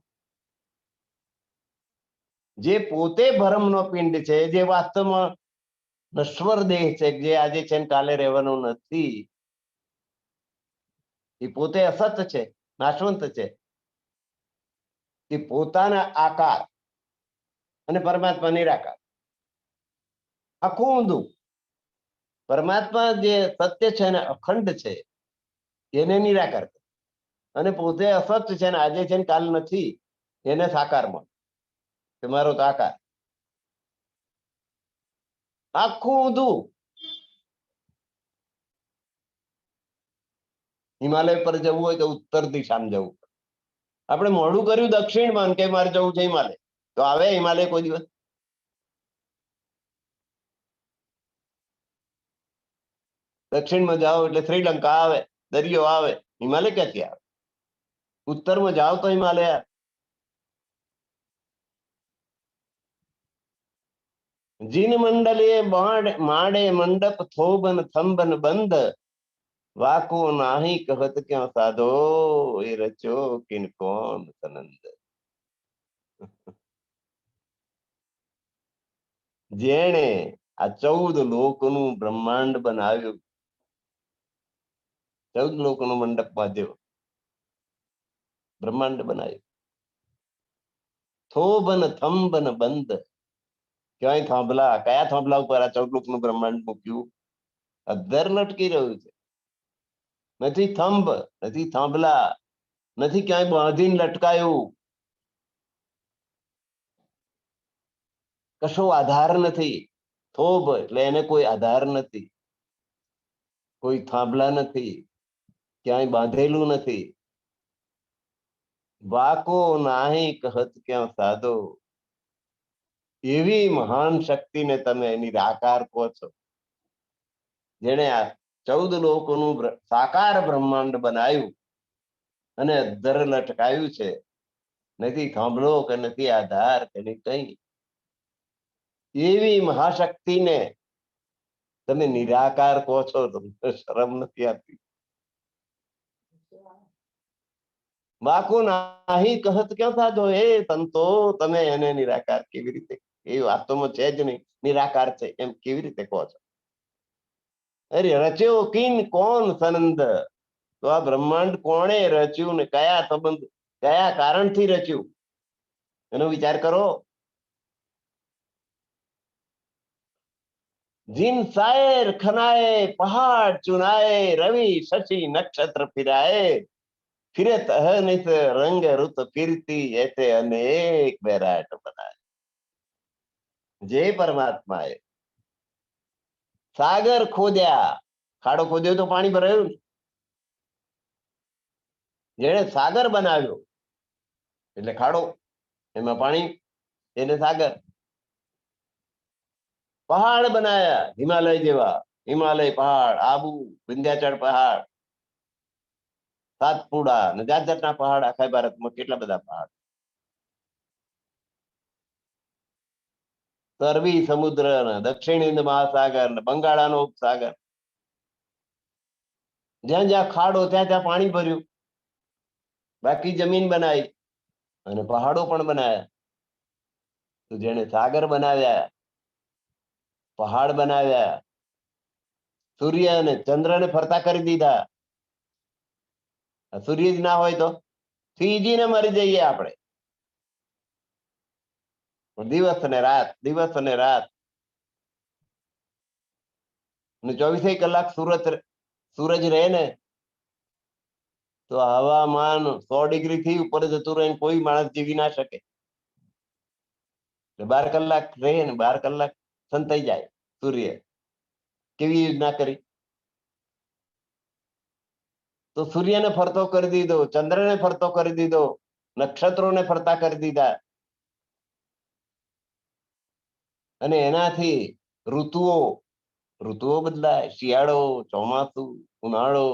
જે પોતે ભરમનો પિંડ છે, જે વાસ્તવમાં નશ્વર દેહ છે, જે આજે છે ને કાલે રહેવાનો નથી, એ પોતે અસત છે, નાશવંત છે. એ પોતાના આકાર અને પરમાત્મા નિરાકાર. આખું ઊંધું. પરમાત્મા જે સત્ય છે ને અખંડ છે એને નિરાકાર કરે, અને પોતે અસત છે ને આજે છે ને કાલ નથી એને સાકારમાં તમારો તો આકાર. આખું ઊંધું. હિમાલય પર જવું હોય તો ઉત્તર દિશામાં જવું. આપણે મોડું કર્યું દક્ષિણમાં કે મારે જવું છે હિમાલય, તો આવે હિમાલય કોઈ દિવસ? દક્ષિણમાં જાઓ એટલે શ્રીલંકા આવે, દરિયો આવે, હિમાલય ક્યાંથી આવે? ઉત્તરમાં જાઓ તો હિમાલય. જીન મંડલે માડે મંડપ થોબન થંબન બંધ, વાકો નાહી કહત ક્યાં સાધો, એ રચો કિન કોન સનંદ. જેણે આ 14 લોકનું બ્રહ્માંડ બનાવ્યું, 14 લોકનો મંડપ બાંધ્યો, બ્રહ્માંડ બનાવ્યું. થોબન થંબન બંધ. ક્યાંય થાંભલા, કયા થાંભલા ઉપર આ 14 લોકનું બ્રહ્માંડ મૂક્યું? અધર લટકી રહ્યું છે. નથી થંભ, નથી થાંભલા, નથી ક્યાંય બાંધીને લટકાયું. કશો આધાર નથી. થોભ એટલે એને કોઈ આધાર નથી, કોઈ થાંભલા નથી, ક્યાંય બાંધેલું નથી. વાકો નાહી કહત ક્યાં સાધો, એવી મહાન શક્તિને તમે નિરાકાર કહો છો, જેને આ 14 લોકોનું સાકાર બ્રહ્માંડ બનાવ્યું અને અધર લટકાયું છે. નથી થાંભલો કે નથી આધાર કે નહીં કઈ. એવી મહાશક્તિને તમે નિરાકાર કહો છો, તમને શરમ નથી આવતી? વાકો નાહી કહત ક્યાં સાધો, એ સંતો તમે એને નિરાકાર કેવી રીતે, એ વાસ્તવમાં છે જ નહીં, નિરાકાર છે એમ કેવી રીતે કહો છો? અરે રચ્યો કિન કોણ સનંદ. તો આ બ્રહ્માંડ કોણે રચ્યું ને કયા સંબંધ, કયા કારણથી રચ્યું એનો વિચાર કરો. जिन शायर खनाए पहाड़ चुनाए, रवि शशि नक्षत्र फिराए, फिरत अहनित रंग रुत फिरती, ऐसे अनेक विराट बनाए. જે પરમાત્માએ સાગર ખોદ્યા, ખાડો ખોદ્યો તો પાણી ભરાયું. જેને સાગર બનાવ્યો એટલે ખાડો, એમાં પાણી, એને સાગર. પહાડ બનાયા હિમાલય જેવા, હિમાલય પહાડ, આબુ વિંધ્યાચળ પહાડ, સાતપુડા ને જાત જાતના પહાડ, આખા ભારતમાં કેટલા બધા પહાડ. અરબી સમુદ્ર ને દક્ષિણ હિન્દ મહાસાગર ને બંગાળાનો ઉપસાગર, જ્યાં જ્યાં ખાડો ત્યાં ત્યાં પાણી ભર્યું, બાકી જમીન બનાવી અને પહાડો પણ બનાવ્યા. તો જેને સાગર બનાવ્યા, પહાડ બનાવ્યા, સૂર્ય અને ચંદ્રને ફરતા કરી દીધા. સૂર્ય જ ના હોય તો થીજીને મરી જઈએ આપણે. દિવસ અને રાત, દિવસ અને રાત, 24 કલાક સૂરજ રહે ને તો હવામાન 100 ડિગ્રી થી ઉપર જતું રહે, કોઈ માણસ જીવી ના શકે. 12 કલાક રહે ને 12 કલાક સંતાઈ જાય સૂર્ય. કેવી યોજના કરી? તો સૂર્યને ફરતો કરી દીધો, ચંદ્રને ફરતો કરી દીધો, નક્ષત્રોને ફરતા કરી દીધા, અને એનાથી ઋતુઓ બદલાય. શિયાળો, ચોમાસું, ઉનાળો,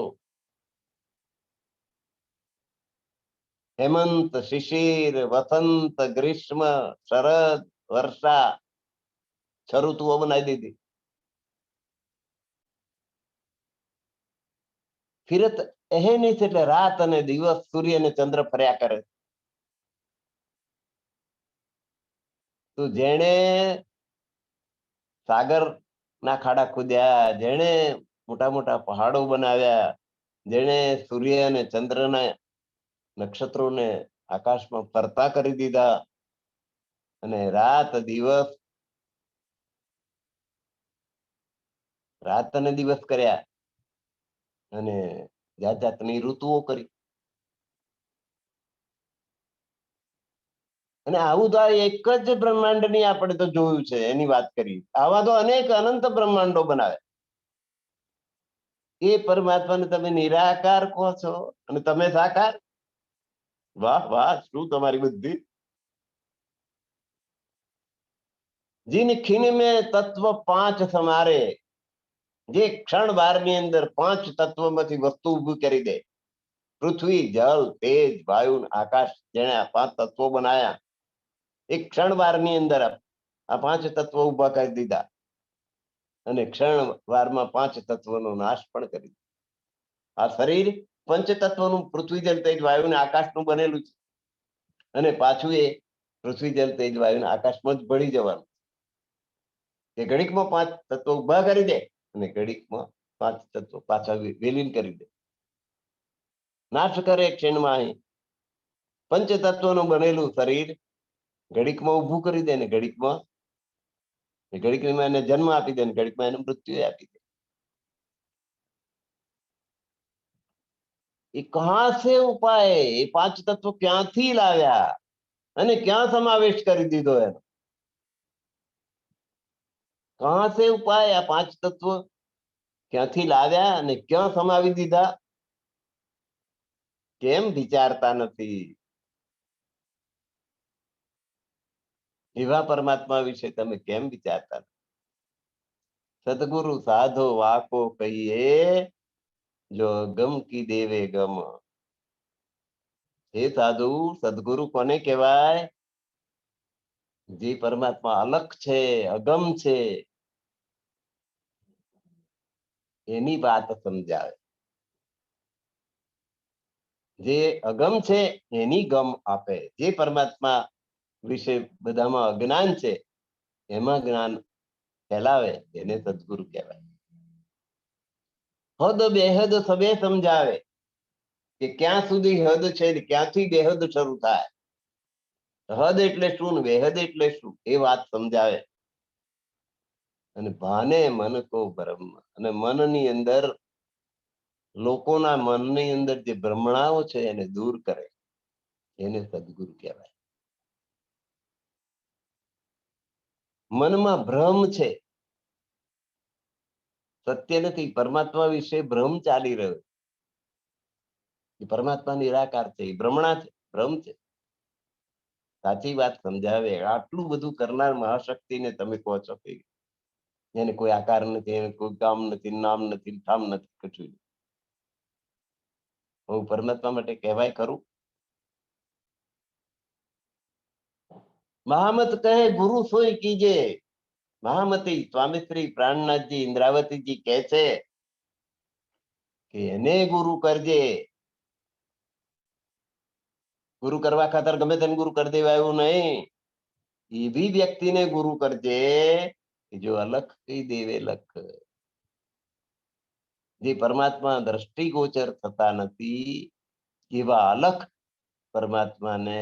હેમંત, શિશિર, વસંત, ગ્રીષ્મ, શરદ, વર્ષા, 6 ઋતુઓ બનાવી દીધી. ફિરત એહે એટલે રાત અને દિવસ સૂર્ય અને ચંદ્ર ફર્યા કરે. તો જેણે સાગર ના ખાડા ખોદ્યા, જેણે મોટા મોટા પહાડો બનાવ્યા, જેણે સૂર્ય અને ચંદ્રના નક્ષત્રોને આકાશમાં ફરતા કરી દીધા, અને રાત અને દિવસ કર્યા, અને જાત જાતની ઋતુઓ કરી. અને આવું તો એક જ બ્રહ્માંડની આપણે તો જોયું છે, એની વાત કરી. આવા તો અનેક અનંત બ્રહ્માંડો બનાવે. એ પરમાત્માને તમે નિરાકાર કહો છો અને તમે સાકાર. વાહ વાહ, શું તમારી બુદ્ધિ! જીન ખીન में तत्व 5 समारे, જે ક્ષણ વારની અંદર 5 તત્વમાંથી વસ્તુ ઊભી કરી દે. પૃથ્વી, જળ, તેજ, વાયુ, આકાશ, જેણે આ 5 તત્વો બનાયા, એક ક્ષણ વારની અંદર આ 5 તત્વો ઉભા કરી દીધા, અને ક્ષણ વારમાં 5 તત્વોનો નાશ પણ કરી દીધો. આ શરીર પંચ તત્વનું, પૃથ્વી, જળ, તેજ, વાયુ અને આકાશનું બનેલું છે. અને પાછું એ પૃથ્વી, જળ, તેજ, વાયુ અને આકાશમાં જ ભળી જવાનું. એ ઘડીકમાં 5 તત્વો ઉભા કરી દે, અને ઘડીકમાં 5 તત્વો પાછા વિલીન કરી દે, નાશ કરે ક્ષણમાં. અહીં પંચ તત્વનું બનેલું શરીર ઘડીકમાં ઊભું કરી દે, ને ઘડીકમાં એને જન્મ આપી દે, ને ઘડીકમાં એને મૃત્યુ આપી દે. એ કહા સે ઉપાય? એ 5 તત્વો ક્યાંથી લાવ્યા અને ક્યાં સમાવેશ કરી દીધો એનો? કહા સે ઉપાય? આ 5 તત્વો ક્યાંથી લાવ્યા અને ક્યાં સમાવી દીધા? કેમ વિચારતા નથી? એવા પરમાત્મા વિશે તમે કેમ વિચારતા નથી? સદગુરુ સાધો વાકો કહીએ, જો ગમ કી દેવે ગમ. હે સાધુ, સદગુરુ કોને કહેવાય? જે પરમાત્મા અલખ છે, અગમ છે, એની વાત સમજાવે. જે અગમ છે એની ગમ આપે. જે પરમાત્મા વિશે બધામાં અજ્ઞાન છે, એમાં જ્ઞાન ફેલાવે, એને સદગુરુ કહેવાય. હદ બેહદ સબે સમજાવે, કે ક્યાં સુધી હદ છે, ક્યાંથી બેહદ શરૂ થાય. હદ એટલે શું ને બેહદ એટલે શું, એ વાત સમજાવે. અને ભાને મન કો બ્રહ્મ, અને મનની અંદર, લોકોના મનની અંદર જે ભ્રમણાઓ છે એને દૂર કરે, એને સદગુરુ કહેવાય. મનમાં ભ્રમ છે, સત્ય નથી. પરમાત્મા વિશે ભ્રમ ચાલી રહ્યો. પરમાત્મા નિરાકાર છે, એ ભ્રમણા છે, ભ્રમ છે. સાચી વાત સમજાવે. આટલું બધું કરનાર મહાશક્તિને તમે કહો છો કે એને કોઈ આકાર નથી, એને કોઈ કામ નથી, નામ નથી, ઠામ નથી, કશું. હું પરમાત્મા માટે કહેવાય ખરું? મહામત કહે ગુરુ સોય કીજે. મહામતી સ્વામી શ્રી પ્રાણનાથજી ઇન્દ્રાવતીજી કહે છે કે એને ગુરુ કરજે. ગુરુ કરવા ખાતર ગમે તેને ગુરુ કરી દેવાય એવું નહીં. એવી વ્યક્તિને ગુરુ કરજે જો અલખ કહી દેવે લખ. જે પરમાત્મા દ્રષ્ટિગોચર થતા નથી, એવા અલખ પરમાત્માને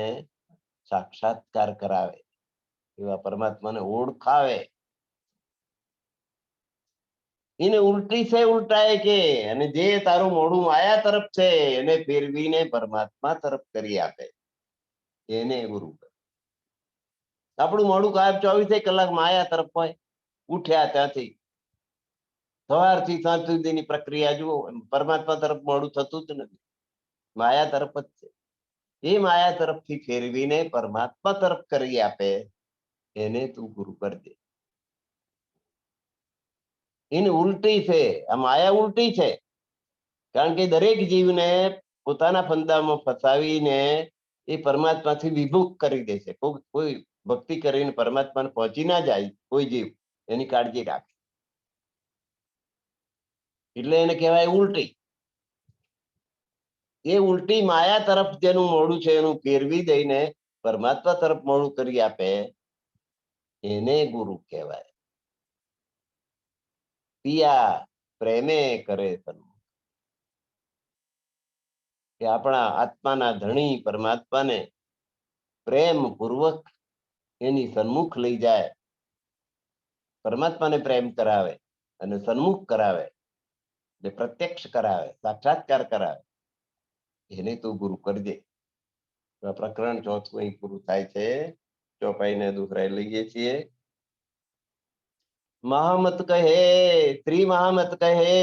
સાક્ષાત્કાર કરાવે, એવા પરમાત્માને ઓળખાવે. એને ઉલટી સે ઉલટાય કે, અને જે તારું મોઢું માયા તરફ છે એને ફેરવીને પરમાત્મા તરફ કરી આપે, એને ગુરુ. આપણું મોડું કાયમ 24 કલાક માયા તરફ હોય. ઉઠ્યા ત્યાંથી સવારથી સાંજ સુધીની પ્રક્રિયા જુઓ, પરમાત્મા તરફ મોડું થતું જ નથી, માયા તરફ જ છે. એ માયા તરફથી ફેરવીને પરમાત્મા તરફ કરી આપે, એને તું ગુરુ કરજે. એની ઉલટી છે આ માયા, ઉલટી છે. કારણ કે દરેક જીવને પોતાના ફંદામાં ફસાવીને એ પરમાત્માથી વિમુખ કરી દે છે. કોઈ ભક્તિ કરીને પરમાત્માને પહોંચી ના જાય કોઈ જીવ, એની કાળજી રાખે, એટલે એને કહેવાય ઉલટી. એ ઉલટી માયા તરફ જેનું મોડું છે એનું ફેરવી દઈને પરમાત્મા તરફ મોડું કરી આપે, એને ગુરુ કહેવાય. પિયા પ્રેમે કરે સન્મુખ, કે આપણા આત્માના ધણી પરમાત્માને પ્રેમ પૂર્વક એની સન્મુખ લઈ જાય, પરમાત્માને પ્રેમ કરાવે અને સન્મુખ કરાવે, એટલે પ્રત્યક્ષ કરાવે, સાક્ષાત્કાર કરાવે, એને તું ગુરુ કરજે. પ્રકરણ ચોથું અહીં પૂરું થાય છે. ચોપાઈને દુસરાએ લઈએ છીએ. મહામત કહે શ્રી મહામત કહે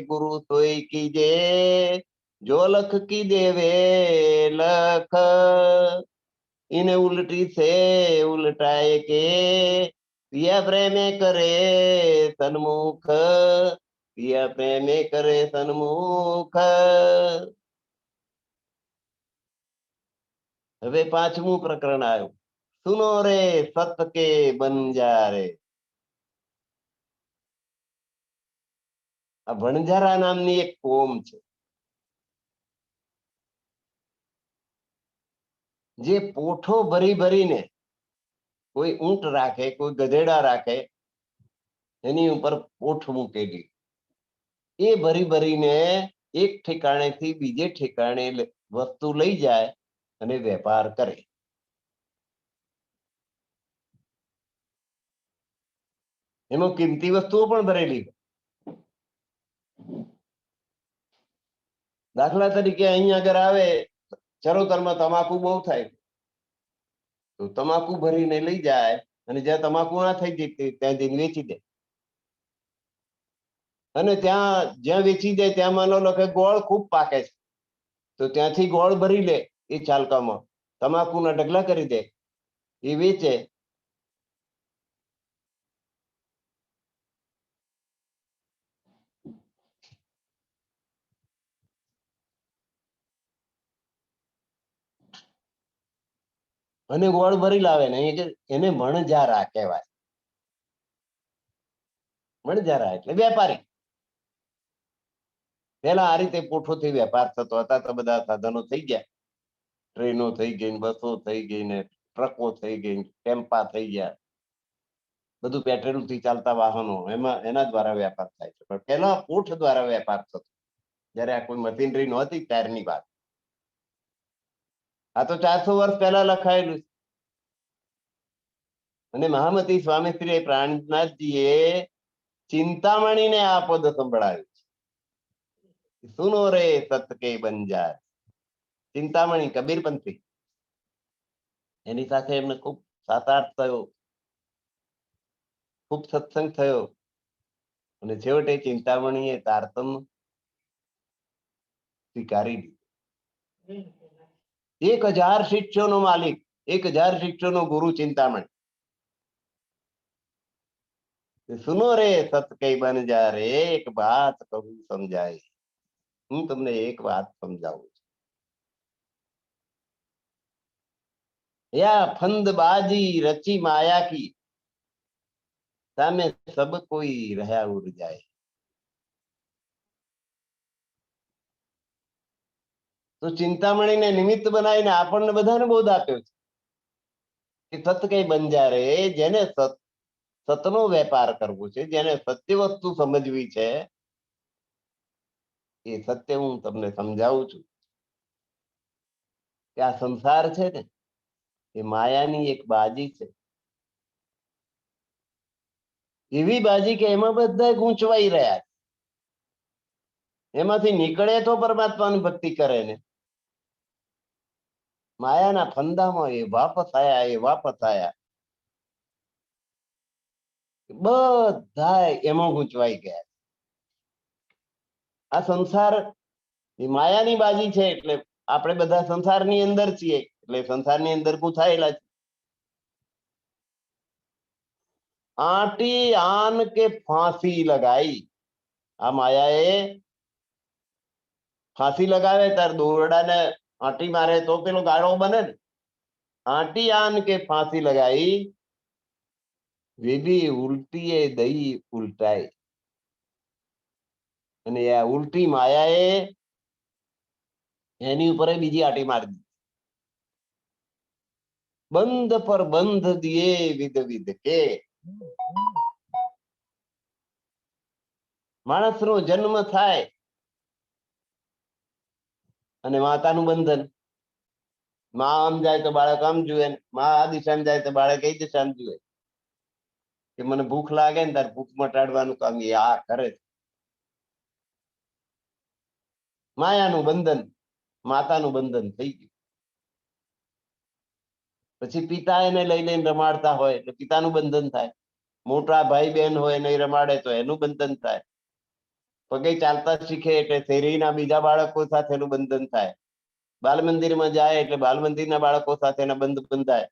ગુરુ સોય કીજે, જો લખ કી દેવે લખ. ઇને ઉલટી છે ઉલટાય કે, પિયા પ્રેમે કરે સન્મુખ, પિયા પ્રેમે કરે સન્મુખ. હવે પાંચમું પ્રકરણ આવ્યું. સુનો રે સત કે બંજારે. આ વણઝારા નામની એક કોમ છે, જે પોઠો ભરી ભરીને કોઈ ઊંટ રાખે, કોઈ ગધેડા રાખે, એની ઉપર પોઠ મૂકેલી, એ ભરી ભરીને એક ઠેકાણેથી બીજે ઠેકાણે વસ્તુ લઈ જાય અને વેપાર કરે. એમાં કિંમતી વસ્તુઓ પણ ભરેલી. દાખલા તરીકે અહીંયા આગળ આવે, ચરોતરમાં તમાકુ બહુ થાય, તો તમાકુ ભરીને લઈ જાય અને જ્યાં તમાકુ ના થઈ જતી ત્યાં જઈને વેચી દે. અને ત્યાં જ્યાં વેચી દે ત્યાં માનો લો કે ગોળ ખૂબ પાકે છે, તો ત્યાંથી ગોળ ભરી લે એ ચાલકામાં, તમાકુના ઢગલા કરી દે, એ વેચે. અને ગોળ ભરી લાવે ને, એને મણજારા કહેવાય. મણજારા એટલે વેપારી. પેલા આ રીતે પોઠોથી વેપાર થતો હતા, તો બધા સાધનો થઈ ગયા, ટ્રેનો થઈ ગઈ, બસો થઈ ગઈ ને, ટ્રકો થઈ ગઈ, ટેમ્પા થઈ ગયા, બધું પેટ્રોલ થી ચાલતા વાહનો, એના દ્વારા વેપાર થાય છે. પણ પેલા પોઠ દ્વારા વેપાર થતો, જયારે આ કોઈ મશીનરી નહોતી ત્યારની વાત. આ તો 400 વર્ષ પહેલા લખાયેલું. અને મહામતી સ્વામી શ્રી પ્રાણનાથજીએ ચિંતામણીને આ પદ સંભળાવ્યું. સુનો રે સત કે બંજાર. ચિંતામણી કબીરપંથી, એની સાથે એમને ખૂબ સાતાર્થ થયો, ખૂબ સત્સંગ થયો, અને છેવટે ચિંતામણીએ તારતમ સ્વીકારી લીધું. 1000 શિષ્યોનો માલિક, 1000 શિષ્યોનો ગુરુ ચિંતામણી. સુનો રે સત કઈ બન જા રે, એક વાત કહું સમજાય. હું તમને એક વાત સમજાવું છું. યા ફંદબાજી રચી માયા કી, સામે સબ કોઈ રહ્યા ઉડ જાય. તો ચિંતામણીને નિમિત્ત બનાવીને આપણને બધાને બોધ આપ્યો છે કે સત કઈ બંજારે, જેને સતનો વેપાર કરવો છે, જેને સત્ય વસ્તુ સમજવી છે, એ સત્ય હું તમને સમજાવું છું કે આ સંસાર છે ને, એ માયાની એક બાજી છે. એવી બાજી કે એમાં બધા ગૂંચવાઈ રહ્યા છે. એમાંથી નીકળે તો પરમાત્માની ભક્તિ કરે ને, માયાના ફંદામાં એવા ફસાયા, એવા ફસાયા બધા એમાં ગૂંચવાઈ ગયા. આ સંસાર એ માયાની બાજી છે, એટલે આપણે બધા સંસારની અંદર છીએ, એટલે સંસારની અંદર ગૂંથાયેલા છે. આંટી આન કે ફાંસી લગાઈ, આ માયાએ ફાંસી લગાવે ત્યારે દોરડાને આંટી મારે તો પેલો ગાળો બને ને. આંટી આન કે ફાંસી લગાઈ, વેબી ઉલટીએ દઈ ઉલટાઈ. અને આ ઉલટી માયાએ એની ઉપર બીજી આંટી મારી દીધી. બંધ પર બંધ દિયે વિધ વિધ કે. માણસનો જન્મ થાય અને માતાનું બંધન. માં આમ જાય તો બાળક આમ જુએ, માં આ દિશામાં જાય તો બાળક એ દિશામાં જુએ. કે મને ભૂખ લાગે ને ત્યારે ભૂખ મટાડવાનું કામ એ આ કરે. માયાનું બંધન, માતાનું બંધન થઈ ગયું. પછી પિતા એને લઈ લઈને રમાડતા હોય એટલે પિતાનું બંધન થાય. મોટા ભાઈ બહેન હોય એને રમાડે તો એનું બંધન થાય. પગે ચાલતા શીખે એટલે શેરીના બીજા બાળકો સાથેનું બંધન થાય. બાલ મંદિરમાં જાય એટલે બાલ મંદિરના બાળકો સાથેના બંધ બંધાય.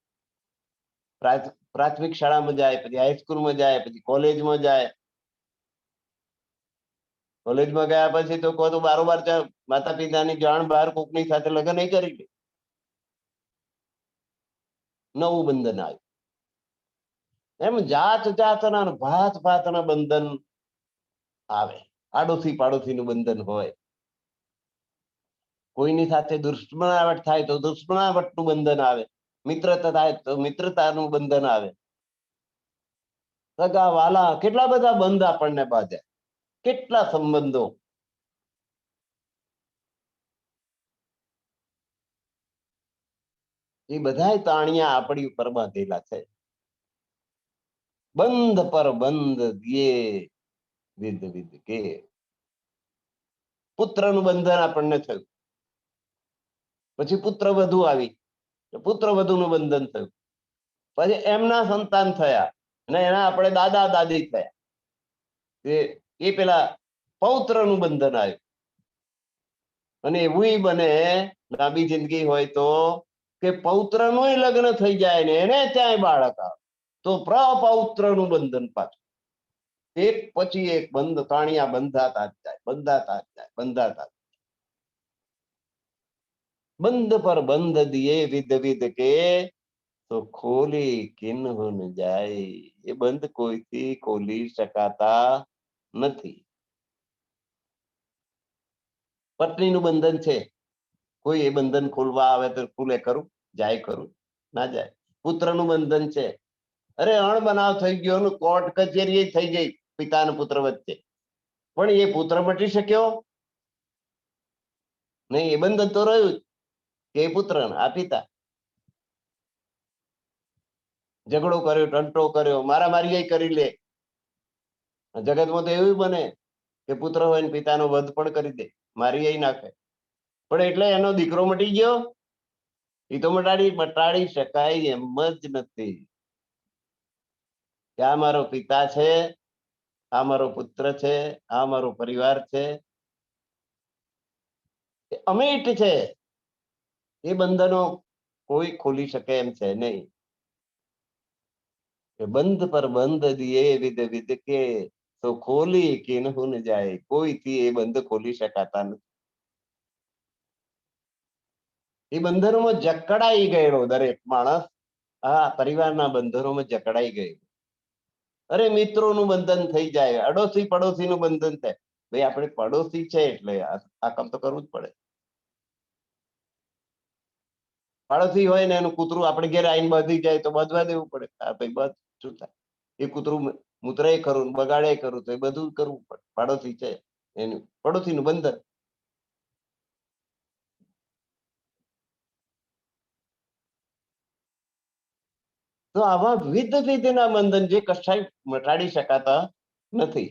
પ્રાથમિક શાળામાં જાય, પછી હાઈસ્કૂલમાં જાય, પછી કોલેજમાં જાય. કોલેજમાં ગયા પછી તો કહો તો બારોબાર માતા પિતાની જાણ બહાર કોકની સાથે લગ્ન નહીં કરી લે. નવું બંધન આવ્યું. એમ જાત જાતના ભાત ભાતના બંધન આવે. આડોશી પાડોશીનું બંધન હોય. કોઈની સાથે દુશ્મનાવટ થાય તો દુશ્મનાવટનું બંધન આવે. મિત્રતા થાય તો મિત્રતાનું બંધન આવે. સગા વાલા કેટલા બધા બંધ આપણને બાંધે, કેટલા સંબંધો. એ બધા તાણિયા આપણી ઉપર બાંધેલા છે. બંધ પર બંધ દિયે વિધ વિધ કે. પુત્રનું બંધન આપણને થયું, પછી પુત્ર વધુ આવી, પુત્ર વધુનું બંધન થયું, પછી એમના સંતાન થયા અને એના આપણે દાદા દાદી થયા. એ પેલા પૌત્રનું બંધન આવ્યું. અને એવું બને લાંબી જિંદગી હોય તો કે પૌત્રનું લગ્ન થઈ જાય ને એને ત્યાંય બાળક આવે તો પ્રપૌત્રનું બંધન પાછું. એક પછી એક બંધ તાણિયા બંધાતા જ જાય, બંધાતા જ જાય, બંધાતા. બંધ પર બંધ દિયે વિધ વિધ કે, તો ખોલી કિન્હુન જાય. એ બંધ કોઈથી ખોલી શકાતા નથી. પત્નીનું બંધન છે, કોઈ એ બંધન ખોલવા આવે તો ખુલે ખરું? જાય ખરું? ના જાય. પુત્રનું બંધન છે, અરે અણબનાવ થઈ ગયો, કોર્ટ કચેરી થઈ ગઈ પિતા અને પુત્ર વચ્ચે, પણ એ પુત્ર મટી શક્યો નહીં. એ બંધન તો રહ્યું કે એ પુત્ર આ પિતા. ઝઘડો કર્યો, ટંટો કર્યો, મારામારી કરી લે. જગતમાં તો એવું બને કે પુત્ર હોય ને પિતાનો વધ પણ કરી દે, મારી નાખે. પણ એટલે એનો દીકરો મટી ગયો? એ તો મટાડી શકાય એમ જ નથી. કે આ મારો પિતા છે, આ મારો પુત્ર છે, આ મારો પરિવાર છે, અમિટ છે. એ બંધનો કોઈ ખોલી શકે એમ છે નહીં. કે બંધ પર બંધ દિયે વિધ વિધ કે, તો ખોલી કિન્હુન જાય. કોઈથી એ બંધ ખોલી શકાતા નથી. એ બંધનોમાં જકડાઈ ગયેલો દરેક માણસ આ પરિવારના બંધનોમાં જકડાઈ ગયેલો. અરે મિત્રોનું બંધન થઈ જાય, અડોશી પડોશીનું બંધન થાય. ભાઈ આપણે પડોશી છે એટલે આ કામ તો કરવું જ પડે. પાડોશી હોય ને એનું કૂતરું આપણે ઘેર આવીને બાંધી જાય તો બાંધવા દેવું પડે. હા ભાઈ બસ શું થાય? એ કૂતરું મૂત્રે ખરું, બગાડે ખરું, તો એ બધું કરવું પડે. પાડોશી છે એનું પડોશીનું બંધન. તો આવા વિધ વિધના બંધન જે કશાય મટાડી શકાતા નથી.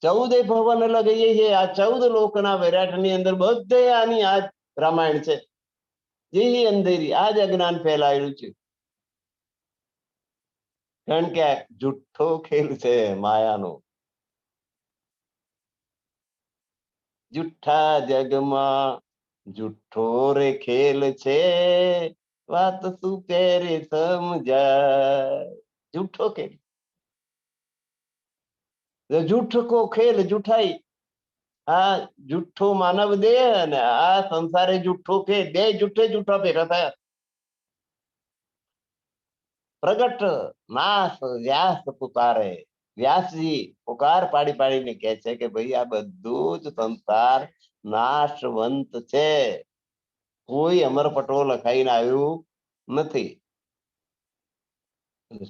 14 ભવન લગઈએ છીએ. આ 14 લોકના વૈરાટની અંદર બધે આની આ રામાયણ છે. જે અંધેરી આ જ અજ્ઞાન ફેલાયેલું છે. કારણ કે આ જુઠ્ઠો ખેલ છે માયાનો. જુઠ્ઠા જગમાં જુઠ્ઠો રે ખેલ છે, વાત શું કે રે સમજાય. જુઠ્ઠો ખેલ, જુઠ્ઠ કો ખેલ જુઠાઈ. આ જુઠ્ઠો માનવ દેહ અને આ સંસારે જુઠ્ઠો ખેલ, બે જુઠ્ઠે જુઠ્ઠા ભેગા થયા. પ્રગટ નાશ વ્યાસ પુકારે. વ્યાસજી પુકાર પાડી પાડીને કહે છે કે ભાઈ આ બધું જ સંસાર નાશવંત છે, કોઈ અમરપટો લખાઈને આવ્યું નથી.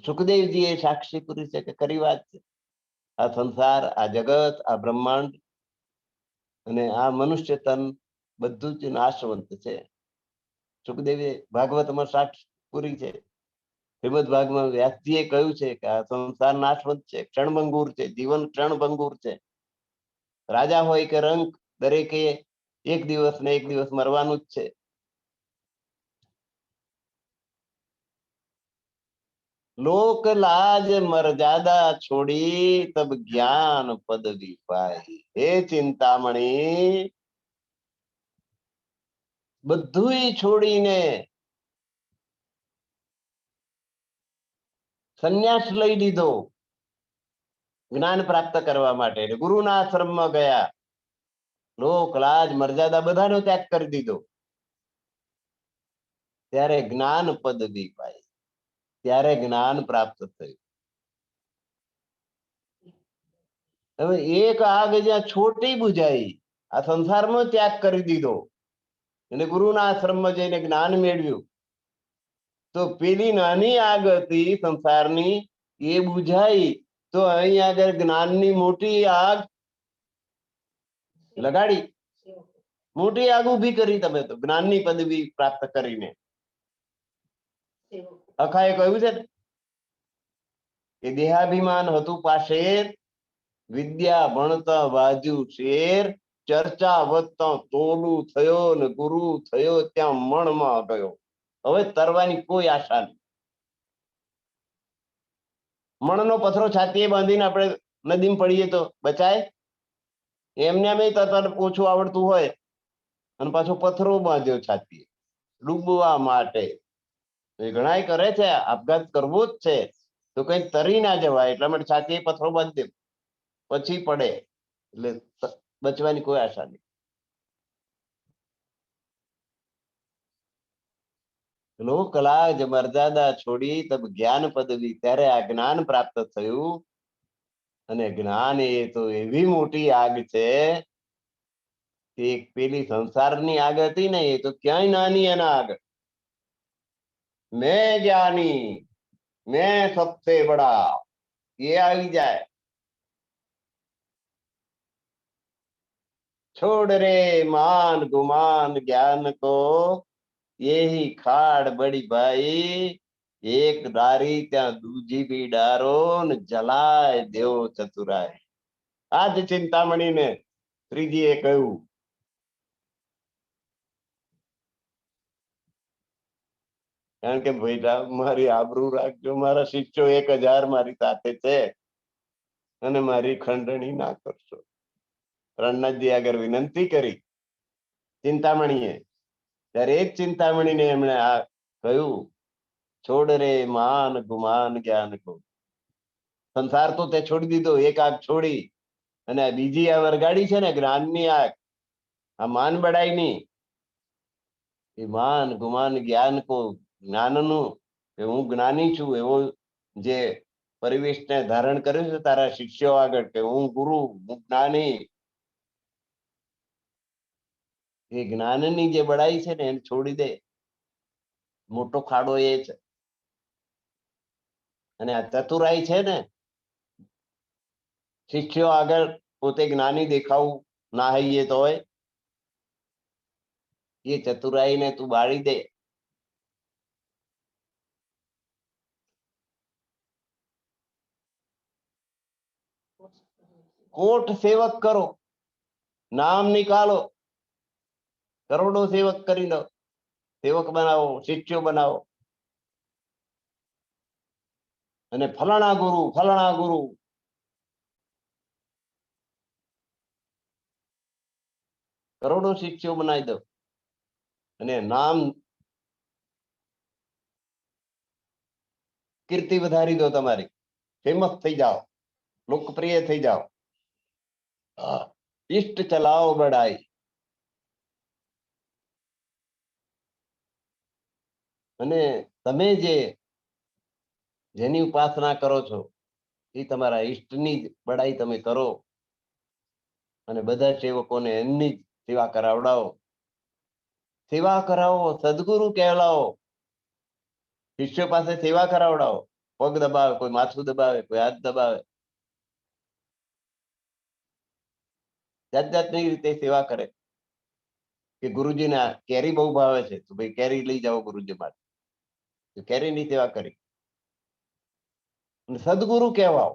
સુખદેવજી એ સાક્ષી પૂરી છે કે ખરી વાત છે. આ સંસાર, આ જગત, આ બ્રહ્માંડ અને આ મનુષ્ય તન બધું જ નાશવંત છે. સુખદેવે ભાગવતમાં સાક્ષી પૂરી છે. શ્રીમદ ભાગમાં વ્યાસજીએ કહ્યું છે કે આ સંસાર નાશવંત છે, ક્ષણભંગુર છે, જીવન ક્ષણભંગુર છે. રાજા હોય કે રંક, દરેકે એક દિવસ ને એક દિવસ મરવાનું જ છે. લોક લાજ મર્યાદા છોડી તબ જ્ઞાન પદવી પાઈ. હે ચિંતામણી, બધુંય છોડીને સંન્યાસ લઈ લીધો જ્ઞાન પ્રાપ્ત કરવા માટે. ગુરુના આશ્રમમાં ગયા, લોક લાજ મર્યાદા બધાનો ત્યાગ કરી દીધો, ત્યારે જ્ઞાન પદવી પાઈ, ત્યારે જ્ઞાન પ્રાપ્ત થયું. હવે એક આગ જ્યાં છોટી બુજાઈ, આ સંસારનો ત્યાગ કરી દીધો અને ગુરુના આશ્રમમાં જઈને જ્ઞાન મેળવ્યું, તો પેલી નાની આગ હતી સંસારની, એ બુઝાઈ, તો અહીં આગળ જ્ઞાનની મોટી આગ લગાડી, મોટી આગ ઊભી કરી તમે તો જ્ઞાનની પદવી પ્રાપ્ત કરીને. અખાએ કહ્યું છે કે દેહાભિમાન હતું પાશેર, વિદ્યા ભણતા વાજુ શેર, ચર્ચા વધતા તોલું થયો ને ગુરુ થયો ત્યાં મણમાં ગયો. હવે તરવાની કોઈ આશા નહીં. મણનો પથરો છાતીએ બાંધીને આપણે નદીમાં પડીએ તો બચાય? એમને એમ તરત ઓછું આવડતું હોય અને પાછો પથરો બાંધ્યો છાતીએ ડૂબવા માટે. એ ઘણાય કરે છે, આપઘાત કરવો જ છે તો કઈ તરી ના જવાય એટલા માટે છાતીએ પથરો બાંધી દે, પછી પડે, એટલે બચવાની કોઈ આશા નહીં. લોક લાજ મર્યાદા છોડી તબ જ્ઞાન પદવી, ત્યારે આ જ્ઞાન પ્રાપ્ત થયું. અને જ્ઞાન એ તો એવી મોટી આગ છે કે એક પેલી સંસારની આગ હતી ને, એ તો ક્યાંય નાની એના આગ. મેં જ્ઞાની, મેં સબસે બડા, એ આવી જાય. छोड़ रे मान गुमान ज्ञान को, यही खाड़ बड़ी भाई, एक डारी ત્યાં દૂજી બી ડારો ને જલાય દેવો ચતુરાય. આ જ ચિંતામણીને શ્રીજીએ કહ્યું. કારણ કે ભાઈ મારી આબરૂ રાખજો, મારા શિષ્યો 1000 મારી સાથે છે અને મારી ખંડણી ના કરશો. રણનાથજી આગળ વિનંતી કરી ચિંતામણીએ, ત્યારે એક ચિંતામણીને એમણે આ કહ્યું, છોડ રે માન ગુમાન જ્ઞાન કો. સંસાર તો તે છોડી દીધો, એક આગ છોડી, અને આ બીજી આ વરગાડી છે ને જ્ઞાનની આગ, આ માન બડાઈની. એ માન ગુમાન જ્ઞાન કો, જ્ઞાનનું, કે હું જ્ઞાની છું એવો જે પરિવેશને ધારણ કર્યું છે તારા શિષ્યો આગળ, કે હું ગુરુ, હું જ્ઞાની, એ જ્ઞાનની જે બડાઈ છે ને એને છોડી દે. મોટો ખાડો એ છે. અને આ ચતુરાઈ છે ને, શિષ્યો આગળ પોતે જ્ઞાની દેખાવું ના હૈયે તો હોય, એ ચતુરાઈને તું બાળી દે. કોટ સેવક કરો, નામ નિકાલો, કરોડો સેવક કરી દો, સેવક બનાવો, શિષ્યો બનાવો, અને ફલાણા ગુરુ કરોડો શિષ્યો બનાવી દો અને નામ કીર્તિ વધારી દો, તમારી ફેમસ થઈ જાઓ, લોકપ્રિય થઈ જાઓ, ઇષ્ટ ચલાવો બડાઈ. અને તમે જેની ઉપાસના કરો છો એ તમારા ઈષ્ટની બડાઈ તમે કરો અને બધા સેવકોને એમની જ સેવા કરાવડાવો, સેવા કરાવો, સદગુરુ કહેલાવો. શિષ્યો પાસે સેવા કરાવડાવો, પગ દબાવે, કોઈ માથું દબાવે, કોઈ હાથ દબાવે, જાત જાતની રીતે સેવા કરે. કે ગુરુજીને કેરી બહુ ભાવે છે તો ભાઈ કેરી લઈ જાઓ ગુરુજી માટે, કેરીની સેવા કરી. સદગુરુ કહેવાઓ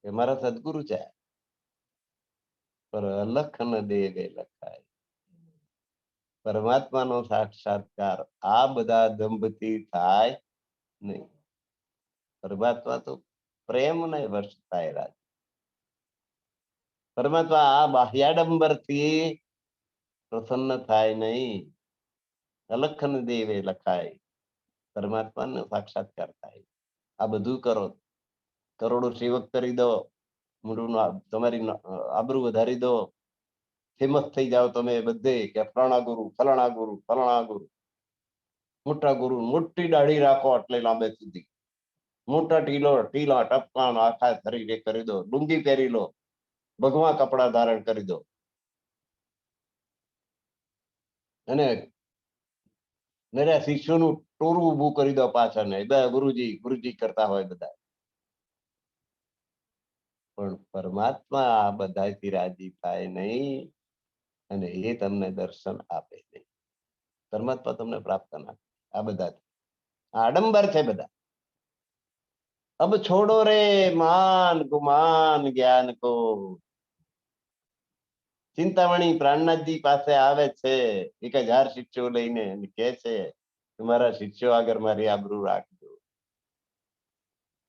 કે મારા સદગુરુ છે, પર અલખ ન દેવે લખાય. પરમાત્માનો સાક્ષાત્કાર આ બધા દંભથી થાય નહીં. પરમાત્મા તો પ્રેમ ને વર્ષતાય રાજ. પરમાત્મા આ બાહ્યાડંબરથી પ્રસન્ન થાય નહીં. અલખ ન દેવે લખાય. પરમાત્માનો સાક્ષાત્કાર થાય. આ બધું કરો, કરોડો સેવક કરી દો, મોટું તમારી આબરૂ વધારી દો, ફેમસ થઈ જાઓ તમે બધે કે ફલાણા ગુરુ, મોટા ગુરુ, મોટી દાઢી રાખો એટલે લાંબે સુધી, મોટા ટીલા ટપકાન આખા શરીરે કરી દો, લુંગી પહેરી લો, ભગવા કપડા ધારણ કરી દો અને મેરા શિષ્યોનું ટોરું ઊભું કરી દો પાછળ ને ગુરુજી કરતા હોય બધા. પણ પરમાત્મા આ બધાથી રાજી થાય નહીં અને એ તમને દર્શન આપે નહીં. પરમાત્મા તમને પ્રાપ્ત ના આ બધા આડંબર છે બધા. અબ છોડો રે માન ગુમાન જ્ઞાન કો. ચિંતામણી પ્રાણનાથજી પાસે આવે છે 1000 શિષ્યો લઈને કે છે તમારા શિષ્યો આગળ મારી આબરૂ રાખજો.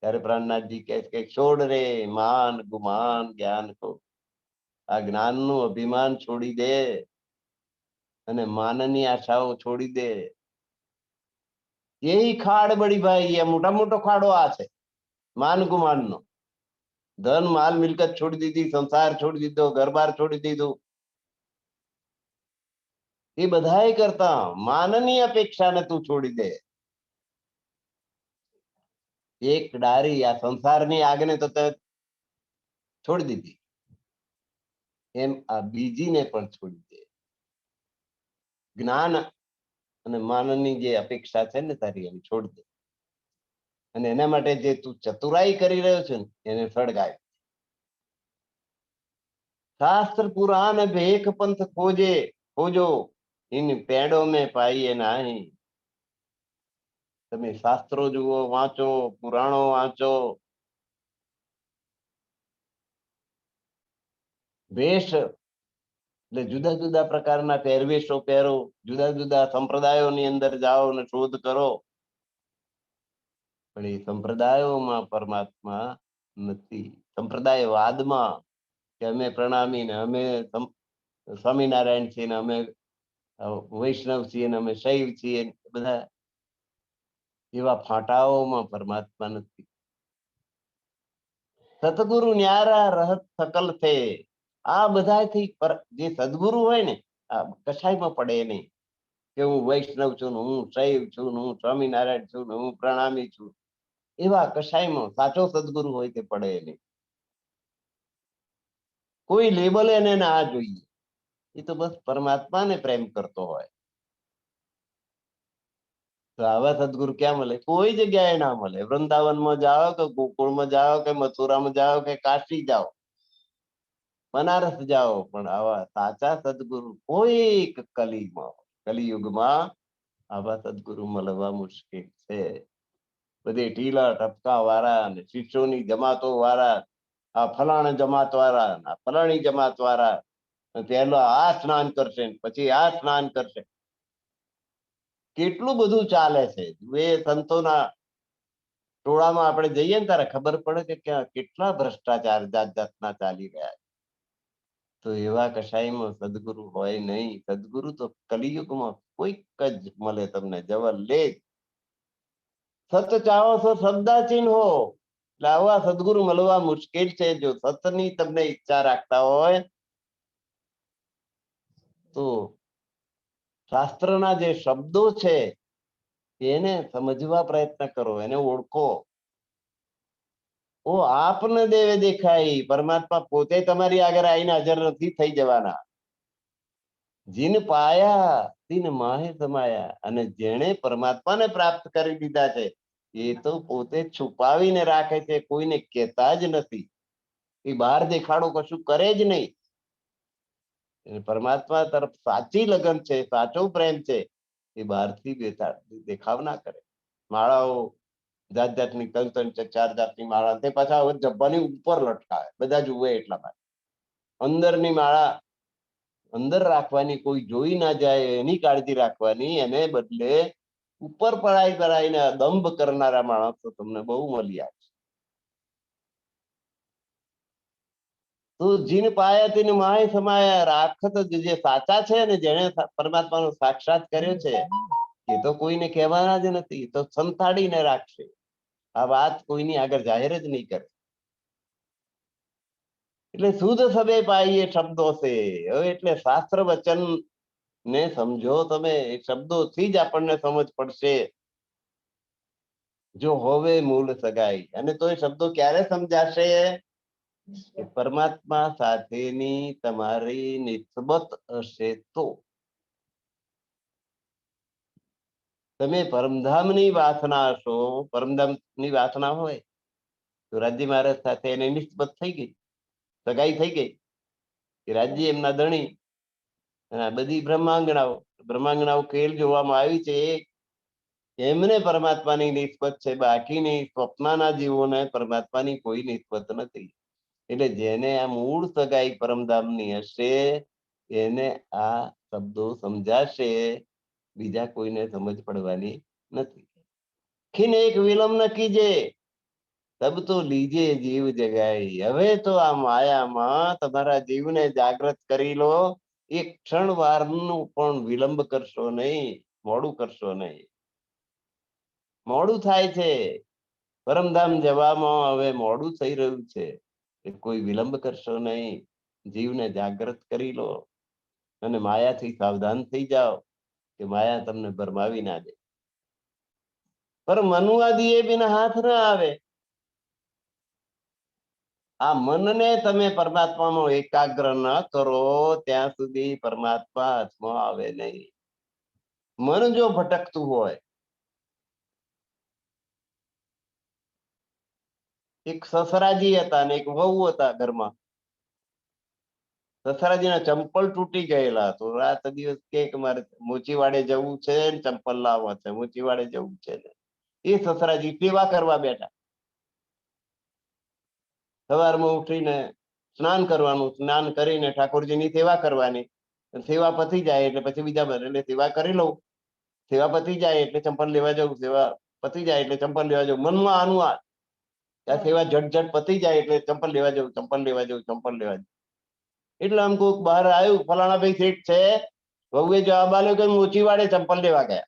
ત્યારે પ્રાણનાથજી કહે છે છોડ રે માન ગુમાન જ્ઞાન કો. આ જ્ઞાનનું અભિમાન છોડી દે અને માનની આશાઓ છોડી દે. એ ખાડ બડી ભાઈ, એ મોટો ખાડો આ છે માન ગુમાન નો. ધન માલ મિલકત છોડી દીધી, સંસાર છોડી દીધો, ઘરબાર છોડી દીધું, એ બધાય કરતા માનની અપેક્ષાને તું છોડી દે. એક ડારી આ સંસારની આગને તો તે છોડી દીધી, એમ આ બીજીને પણ છોડી દે. જ્ઞાન અને માનની જે અપેક્ષા છે ને તારી એને છોડી દે અને એના માટે જે તું ચતુરાઈ કરી રહ્યો છે ને એને સળગાય. શાસ્ત્ર પુરાણ ભેખ પંથ ખોજો ઇન પેડો મેં પાઈએ નહીં. તમે શાસ્ત્રો જુઓ, વાંચો, પુરાણો વાંચો, વેશ એટલે જુદા જુદા પ્રકારના પહેરવેશો પહેરો, જુદા જુદા સંપ્રદાયોની અંદર જાઓ અને શોધ કરો, પણ એ સંપ્રદાયોમાં પરમાત્મા નથી. સંપ્રદાયવાદમાં કે અમે પ્રણામી ને અમે સ્વામિનારાયણ છીએ ને અમે વૈષ્ણવ છીએ ને અમે શૈવ છીએ, બધા એવા ફાંટાઓમાં પરમાત્મા નથી. સતગુરુ ન્યારા રહત સકલ છે. આ બધાથી જે સદગુરુ હોય ને આ કશાયમાં પડે નહીં કે હું વૈષ્ણવ છું, હું શૈવ છું, હું સ્વામિનારાયણ છું, હું પ્રણામી છું. એવા કશાયમાં સાચો સદગુરુ હોય તે પડે નહીં. કોઈ લેબલ એને ના જોઈએ, એ તો બસ પરમાત્માને પ્રેમ કરતો હોય. તો આવા સદગુરુ ક્યાં મળે? કોઈ જગ્યાએ ના મળે. વૃંદાવનમાં જાઓ કે ગોકુળમાં જાઓ કે મથુરામાં જાઓ કે કાશી જાઓ, બનારસ જાઓ, પણ આવા સાચા સદગુરુ કોઈ કલિયુગમાં આવા સદગુરુ મળવા મુશ્કેલ છે. બધે ઢીલા ટપકા વાળા અને શિષ્યોની જમાતો વાળા, આ ફલાણા જમાત વાળા, ફલાણી જમાત વાળા, પહેલા આ સ્નાન કરશે પછી આ સ્નાન કરશે. કેટલું બધું ચાલે છે. એ સંતોના ટોળામાં આપણે જઈએ ને ત્યારે ખબર પડે કે ક્યાં કેટલા ભ્રષ્ટાચાર જાત જાતના ચાલી રહ્યા છે. તો એવા કશાયમાં સદગુરુ હોય નહીં. સદગુરુ તો કલિયુગમાં કોઈક જ મળે તમને, જવલ લે. સત ચાહો છો શબ્દાચીન હો. એટલે આવા સદગુરુ મળવા મુશ્કેલ છે. જો સતની તમને ઈચ્છા રાખતા હોય તો શાસ્ત્રના જે શબ્દો છે એને સમજવા પ્રયત્ન કરો, એને ઓળખો. ઓ આપને દેવે દેખાય. પરમાત્મા પોતે તમારી આગળ આવીને હાજર નથી થઈ જવાના. જીન પાયા તીન માહે સમાયા. અને જેણે પરમાત્માને પ્રાપ્ત કરી દીધા છે એ તો પોતે છુપાવીને રાખે છે, કોઈને કહેતા જ નથી. એ બહાર દેખાડો કશું કરે જ નહીં. પરમાત્મા તરફ સાચી લગન છે, સાચો પ્રેમ છે, એ બહારથી દેખાવ ના કરે. માળાઓ જાત જાતની 3-4 જાતની માળા, તે પાછા હવે જબ્બાની ઉપર લટકાવે, બધા જુએ એટલા માટે. અંદરની માળા અંદર રાખવાની, કોઈ જોઈ ના જાય એની કાળજી રાખવાની. એને બદલે ઉપર પડાઈ કરાઈને દંભ કરનારા માણસો તમને બહુ મળ્યા છે. તો જીન પાયા તીન માહે સમાયા. રાખત જે સાચા છે ને જેને પરમાત્માનો સાક્ષાત કર્યો છે એ તો કોઈને કહેવાના જ નથી. તો સંતાડીને રાખશે. આ વાત કોઈની આગળ જાહેર જ નહીં કરે. એટલે શુદ્ધ સબે પાઈએ શબ્દો છે. હવે એટલે શાસ્ત્ર વચન ને સમજો તમે. એ શબ્દોથી જ આપણને સમજ પડશે. જો હોવે મૂળ સગાઈ. અને તો એ શબ્દો ક્યારે સમજાશે? પરમાત્મા સાથેની તમારી નિસ્બત હશે તો. તમે પરમધામની વાસના હશો, પરમધામની વાસના હોય તો રાજ્ય મહારાજ સાથે એની નિસ્બત થઈ ગઈ, સગાઈ થઈ ગઈ. કે રાજ્ય એમના ધણી અને બધી બ્રહ્માંગણાઓ ખેલ જોવામાં આવી છે. એમને પરમાત્માની નિસ્બત છે, બાકીની સ્વપ્નના જીવોને પરમાત્માની કોઈ નિસ્બત નથી. એટલે જેને આ મૂળ સગાઈ પરમધામની હશે એને આ શબ્દો સમજાશે, બીજા કોઈને સમજ પડવાની નથી. ખીન એક વિલંબ ન કીજે તબ તો લીજે જીવ જગાઈ. હવે તો આ માયામાં તમારા જીવને જાગૃત કરી લો. એક ક્ષણ વારનું પણ વિલંબ કરશો નહીં, મોડું કરશો નહીં. મોડું થાય છે પરમધામ જવામાં, હવે મોડું થઈ રહ્યું છે. કોઈ વિલંબ કરશો નહીં. જીવને જાગૃત કરી લો અને માયાથી સાવધાન થઈ જાઓ કે માયા તમને ભરમાવી ના દે. પર મનુવાદી એ બિના હાથ ના આવે. આ મનને તમે પરમાત્મામાં એકાગ્ર ન કરો ત્યાં સુધી પરમાત્મા હાથમાં આવે નહીં. મન જો ભટકતું હોય, એક સસરાજી હતા ને એક વહુ હતા ઘરમાં. સસરાજીના ચંપલ તૂટી ગયેલા. તો રાત દિવસ કે મારે મોચીવાડે જવું છે ને ચંપલ લાવવા છે, મોચીવાડે જવું છે ને. એ સસરાજી સેવા કરવા બેઠા. સવારમાં ઉઠીને સ્નાન કરવાનું, સ્નાન કરીને ઠાકોરજીની સેવા કરવાની. સેવા પતી જાય એટલે પછી બીજા એટલે સેવા કરી લઉં. સેવા પતી જાય એટલે ચંપલ લેવા જવું, સેવા પતી જાય એટલે ચંપલ લેવા જવું. મનમાં આનું આ સેવા ઝટ પતી જાય એટલે ચંપલ લેવા જવું, ચંપલ લેવા જવું, ચંપલ લેવા જવું. એટલે આમ કોઈક બહાર આવ્યું, ફલાણા ભાઈ શેઠ છે. વહુએ જવાબ આલ્યો કે મોચીવાડે ચંપલ લેવા ગયા.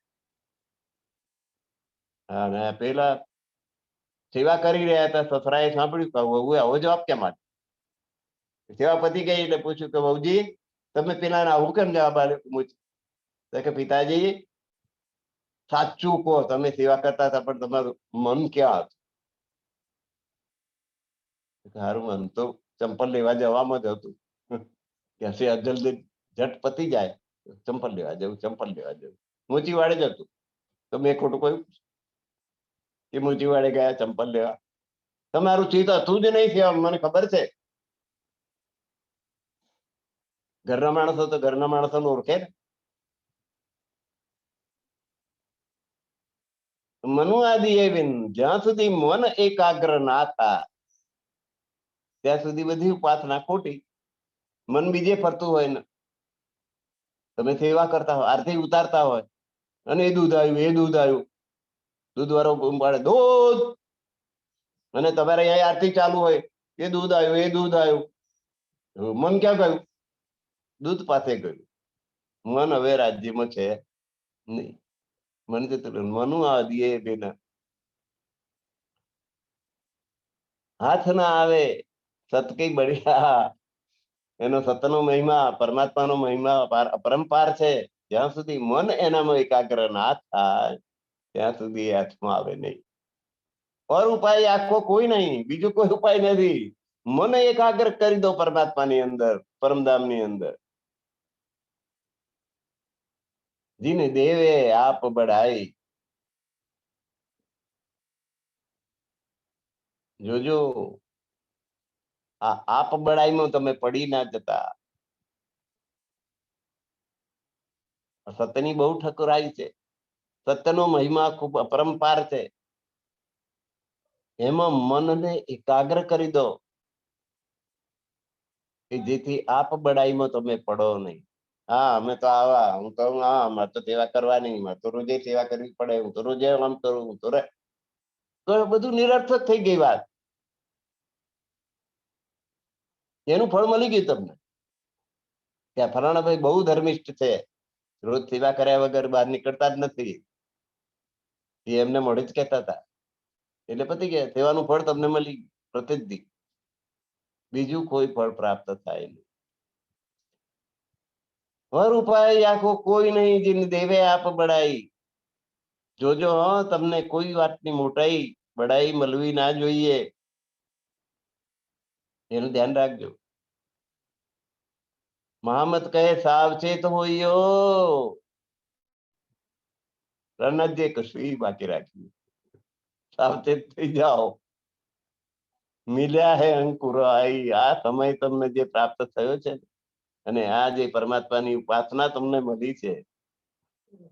અને પેલા સેવા કરી રહ્યા હતા સસરાએ સાંભળ્યું કે વહુએ આવો જવાબ કેમ આપ્યો. સેવા પતી ગઈ એટલે પૂછ્યું કે વહુજી તમે પેલા આવું કેમ જવાબ આપ્યો? કે પિતાજી સાચું કહો, તમે સેવા કરતા હતા પણ તમારું મન ક્યાં હતું? સારું, મન તો ચંપલ લેવા જવામાં જ હતું. કે જલ્દી ઝટ પતી જાય, ચંપલ લેવા જવું, ચંપલ લેવા જવું. મોચીવાડે જ હતું. તો મેં ખોટું કહ્યું કે મોચીવાડે ગયા ચંપલ લેવા? તમારું ચિત્ત હતું જ નહીં સેવા, મને ખબર છે. ઘરના માણસો તો ઘરના માણસોને ઓળખે ને. મનુઆદિ એવિન, જ્યાં સુધી મન એકાગ્ર ના થાય ત્યાં સુધી બધી ઉપાસના ખોટી. મન બીજે ફરતું હોય ને, તમે સેવા કરતા હોય, આરતી ઉતારતા હોય અને એ દૂધ આવ્યું, એ દૂધ આવ્યું, દૂધ વાળો બૂમ પાડે દૂધ, અને તમારે અહીંયા આરતી ચાલુ હોય, એ દૂધ આવ્યું, એ દૂધ આવ્યું, મન ક્યાં ગયું? દૂધ પાસે ગયું. મન હવે રાજ્યમાં છે નહીં. મન કે મનુ આ દિયે બેના હાથ ના આવે. સત કઈ બળ્યા, એનો સતનો મહિમા, પરમાત્માનો મહિમા અપરંપાર છે. જ્યાં સુધી મન એનામાં એકાગ્ર ના થાય ત્યાં સુધી એ હાથમાં આવે નહીં. પર ઉપાય આખો કોઈ નહીં, બીજો કોઈ ઉપાય નથી. મને એકાગ્ર કરી દો પરમાત્માની અંદર, પરમધામની અંદર. જીને દેવે આપ બઢાઈ. જોજો આ આપ બઢાઈમાં તમે પડી ના જતા. સત્યની બહુ ઠકરાઈ છે. સત્યનો મહિમા ખૂબ અપરંપાર છે. એમાં મનને એકાગ્ર કરી દો કે જેથી આપ બડાઈમાં તમે પડો નહીં. હા અમે તો આવા, હું તો હા મારે તો સેવા કરવાની, મારે તો રોજે સેવા કરવી પડે, હું તો રોજે આમ કરું, હું તો બધું નિરર્થક થઈ ગઈ વાત. એનું ફળ મળી ગયું તમને. ત્યાં ફલાણાભાઈ બહુ ધર્મિષ્ઠ છે, રોજ સેવા કર્યા વગર બહાર નીકળતા જ નથી, એ એમને મળે જ કહેતા હતા. એટલે પતી ગયા, સેવાનું ફળ તમને મળી પ્રસિદ્ધિ, બીજું કોઈ ફળ પ્રાપ્ત થાય નહીં. વર ઉપાય આખો કોઈ નહીં, જીને દેવે આપ બડાઈ. જોજો તમને કોઈ વાતની મોટાઈ બડાઈ મળવી ના જોઈએ, એનું ધ્યાન રાખજો. મહામત કહે સાવચેત હોઈયો. રણજે કશું બાકી રાખ્યું, સાવચેત થઈ જાઓ. મિલ્યા હે અંકુર આઈ. આ સમય તમને જે પ્રાપ્ત થયો છે અને આ જે પરમાત્માની ઉપાસના તમને મળી છે,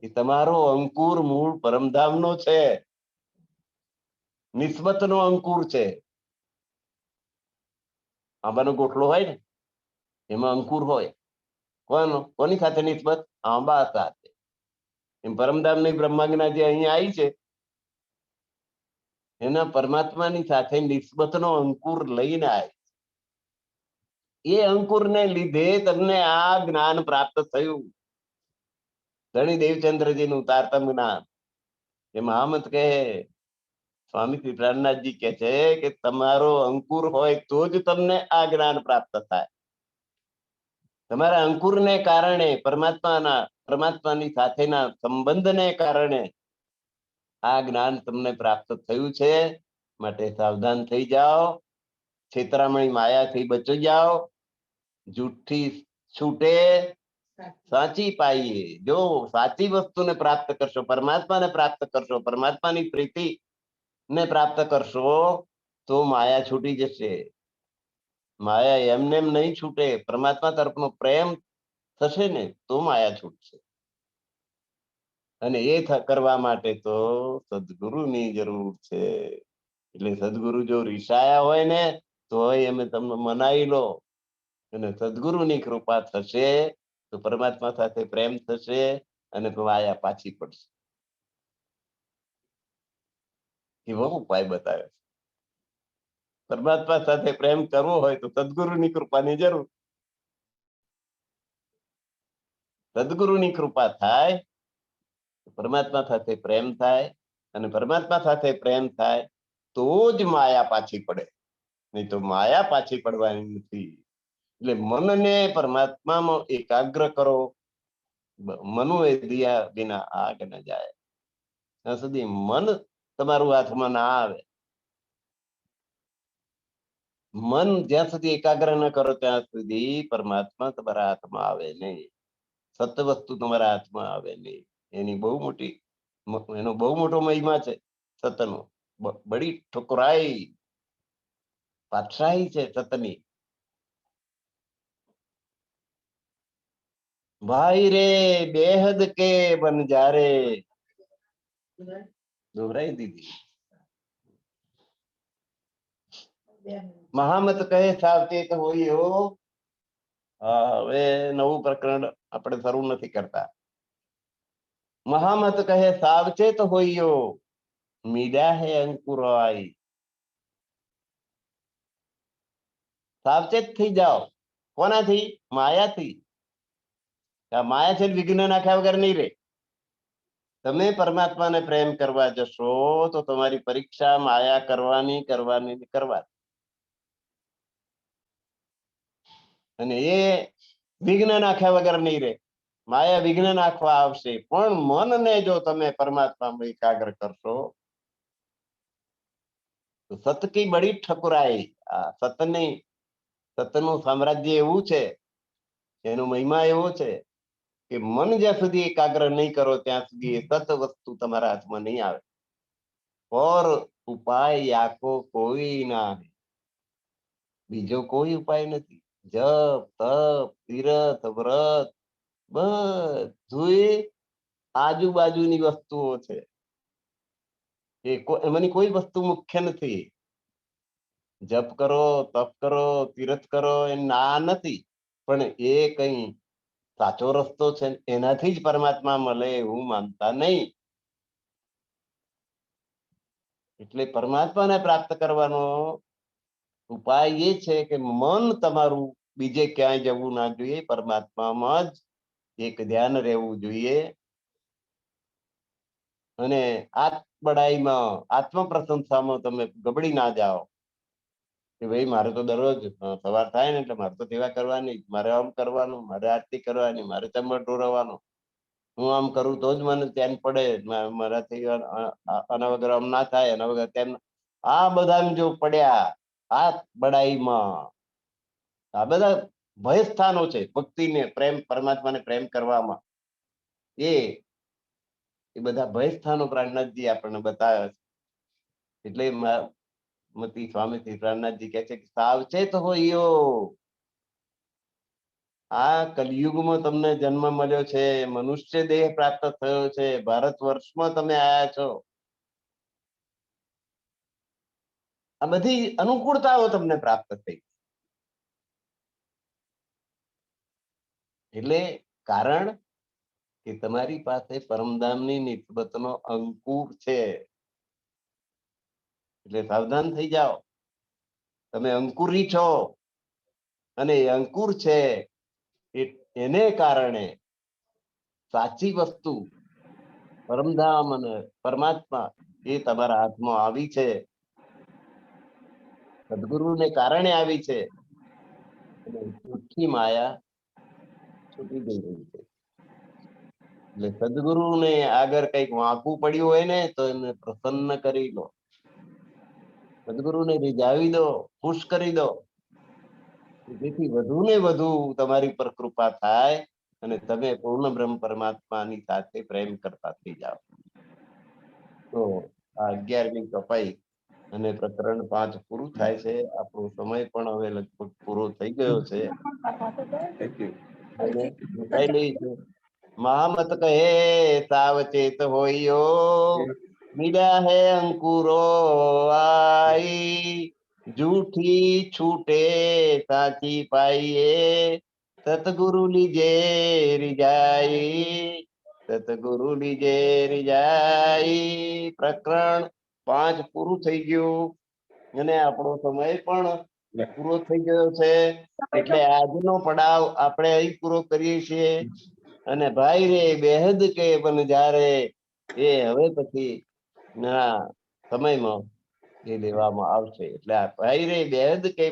એ તમારો અંકુર મૂળ પરમધામનો છે, નિસ્બતનો અંકુર છે. આંબાનો ગોટલો હોય ને, એમાં અંકુર હોય. કોની સાથે નિસ્બત? આંબા સાથે. એમ પરમધામની બ્રહ્માંગના જે અહીંયા આવી છે, એના પરમાત્માની સાથે નિસ્બતનો અંકુર લઈને આવે. એ અંકુરને લીધે તમને આ જ્ઞાન પ્રાપ્ત થયું. ધણી દેવચંદ્રજીનું તારતમ જ્ઞાન. એ મહામત કહે, સ્વામી શ્રી પ્રાણનાથજી કે છે કે તમારો અંકુર હોય તો જ તમને આ જ્ઞાન પ્રાપ્ત થાય. તમારા અંકુરને કારણે, પરમાત્માની સાથેના સંબંધને કારણે આ જ્ઞાન તમને પ્રાપ્ત થયું છે. માટે સાવધાન થઈ જાઓ, છેતરામણી માયાથી બચી જાઓ, જૂઠી છૂટે, સાચી પાઈએ. જો સાચી વસ્તુને પ્રાપ્ત કરશો, પરમાત્માને પ્રાપ્ત કરશો, પરમાત્માની પ્રીતિ ને પ્રાપ્ત કરશો, તો માયા છૂટી જશે. માયા એમને એમ નહીં છૂટે. પરમાત્મા તરફનો પ્રેમ થશે ને તો માયા છૂટશે. અને એ કરવા માટે તો સદગુરુની જરૂર છે. એટલે સદગુરુ જો રીસાયા હોય ને તો એમે તમને મનાવી લો, અને સદગુરુની કૃપા થશે તો પરમાત્મા સાથે પ્રેમ થશે અને માયા પાછી પડશે. એવો ઉપાય બતાવે. પરમાત્મા સાથે પ્રેમ કરવો હોય તો સદગુરુની કૃપાની જરૂર. સદગુરુની કૃપા થાય, પરમાત્મા સાથે પ્રેમ થાય, અને પરમાત્મા સાથે પ્રેમ થાય તો જ માયા પાછી પડે, નહીં તો માયા પાછી પડવાની નથી. એટલે મનને પરમાત્મામાં એકાગ્ર કરો. મનુ એ દિયા વિના આગ ન જાય. ત્યાં સુધી મન તમારું હાથમાં ના આવે, મન જ્યાં સુધી એકાગ્ર ન કરો ત્યાં સુધી પરમાત્મા તમારા હાથમાં આવે નહીં, સત્ય વસ્તુ તમારા હાથમાં આવે નહીં. એની બહુ મોટી, એનો બહુ મોટો મહિમા છે સતનો. બડી ઠુકરાઈ પાતશાહી છે સતની. ભાઈ રે બેહદ કે બંજારે. દોહરાઈ દીધી. મહામત કહે સાવચેત હોઈયો. હવે નવું પ્રકરણ આપણે શરૂ નથી કરતા. મહામત કહે સાવચેત હોઈયો, મીડા હે અંકુરાઈ. સાવચેત થઈ જાઓ. કોનાથી? માયાથી. આ માયા છે વિઘ્ન નાખ્યા વગર નહીં રે. તમે પરમાત્માને પ્રેમ કરવા જશો તો તમારી પરીક્ષા માયા કરવાની. અને એ વિઘ્ન નાખ્યા વગર નહીં રે. માયા વિઘ્ન નાખવા આવશે, પણ મનને જો તમે પરમાત્મામાં એકાગ્ર કરશો તો સત કી બડી ઠકુરાઈ. આ સતનું સામ્રાજ્ય એવું છે, એનો મહિમા એવો છે કે મન જ્યાં સુધી એકાગ્ર નહીં કરો ત્યાં સુધી એ સત વસ્તુ તમારા હાથમાં નહીં આવે. ઓર ઉપાય યાકો કોઈ ના, બીજો કોઈ ઉપાય નથી. જપ, તપ, તીરથ, વ્રત બધું આજુબાજુની વસ્તુઓ છે. એમાંની કોઈ વસ્તુ મુખ્ય નથી. જપ કરો, તપ કરો, તીરથ કરો એ ના નથી, પણ એ કઈ સાચો રસ્તો છે એનાથી જ પરમાત્મા મળે એવું માનતા નહીં. એટલે પરમાત્માને પ્રાપ્ત કરવાનો ઉપાય એ છે કે મન તમારું બીજે ક્યાંય જવું ના જોઈએ, પરમાત્મામાં જ એક ધ્યાન રહેવું જોઈએ. અને બડાઈમાં, આત્મ પ્રશંસામાં તમે ગબડી ના જાઓ કે ભાઈ મારે તો દરરોજ સવાર થાય ને એટલે મારે તો સેવા કરવાની, મારે આમ કરવાનું, મારે આરતી કરવાની, મારે ચંબળ ઢોરવાનું, હું આમ કરું તો જ મને ચેન પડે, મારાથી આના વગર આમ ના થાય, એના વગર તેમ. આ બધા જો પડ્યા હાથ બડાઈમાં, આ બધા ભય સ્થાનો છે ભક્તિને પ્રેમ, પરમાત્માને પ્રેમ કરવામાં. એ બધા ભય સ્થાનો પ્રાણનાથજી આપણને બતાવ્યા છે. એટલે મતી સ્વામી પ્રાણનાથજી કહે છે કે સાવચેત હોઈયો. આ કલયુગમાં તમને જન્મ મળ્યો છે, મનુષ્ય દેહ પ્રાપ્ત થયો છે, ભારત વર્ષમાં તમે આયા છો. આ બધી અનુકૂળતાઓ તમને પ્રાપ્ત થઈ. એટલે કારણ કે તમારી પાસે પરમધામની નિસ્બતનો અંકુર છે. એટલે સાવધાન થઈ જાઓ. તમે અંકુરી છો, અને એ અંકુર છે એને કારણે સાચી વસ્તુ પરમધામ અને પરમાત્મા એ તમારા હાથમાં આવી છે, સદગુરુને કારણે આવી છે. અને જૂઠી માયા છૂટી ગઈ રહી છે. એટલે સદગુરુને આગળ કઈક વાંકું પડ્યું હોય ને તો એને પ્રસન્ન કરી લો, સદગુરુને રીઝાવી દો, ખુશ કરી દો, જેથી વધુ ને વધુ તમારી પર કૃપા થાય અને તમે પૂર્ણ બ્રહ્મ પરમાત્માની સાથે પ્રેમ કરતા થઈ જાઓ. તો આ 11મી કપાઈ અને પ્રકરણ 5 પૂરું થાય છે. આપણો સમય પણ હવે લગભગ પૂરો થઈ ગયો છે. મહામત કહે સાવચેત હોઈયો, મીરા હે અંકુરો આઈ, જૂઠી છૂટે સાચી પાઈએ, સતગુરુ લીજે રીજાઈ, સતગુરુ લીજે રીજાઈ. પ્રકરણ 5 પૂરું થઈ ગયું અને આપણો સમય પણ પૂરો થઈ ગયો છે. એટલે આજનો પડાવ આપણે અહીં પૂરો કરીએ છીએ. અને ભાઈ રે બેહદ કે બનજારે, એ હવે પછી ના સમયમાં એ લેવામાં આવશે. એટલે આ ભાઈ રે બેહદ કે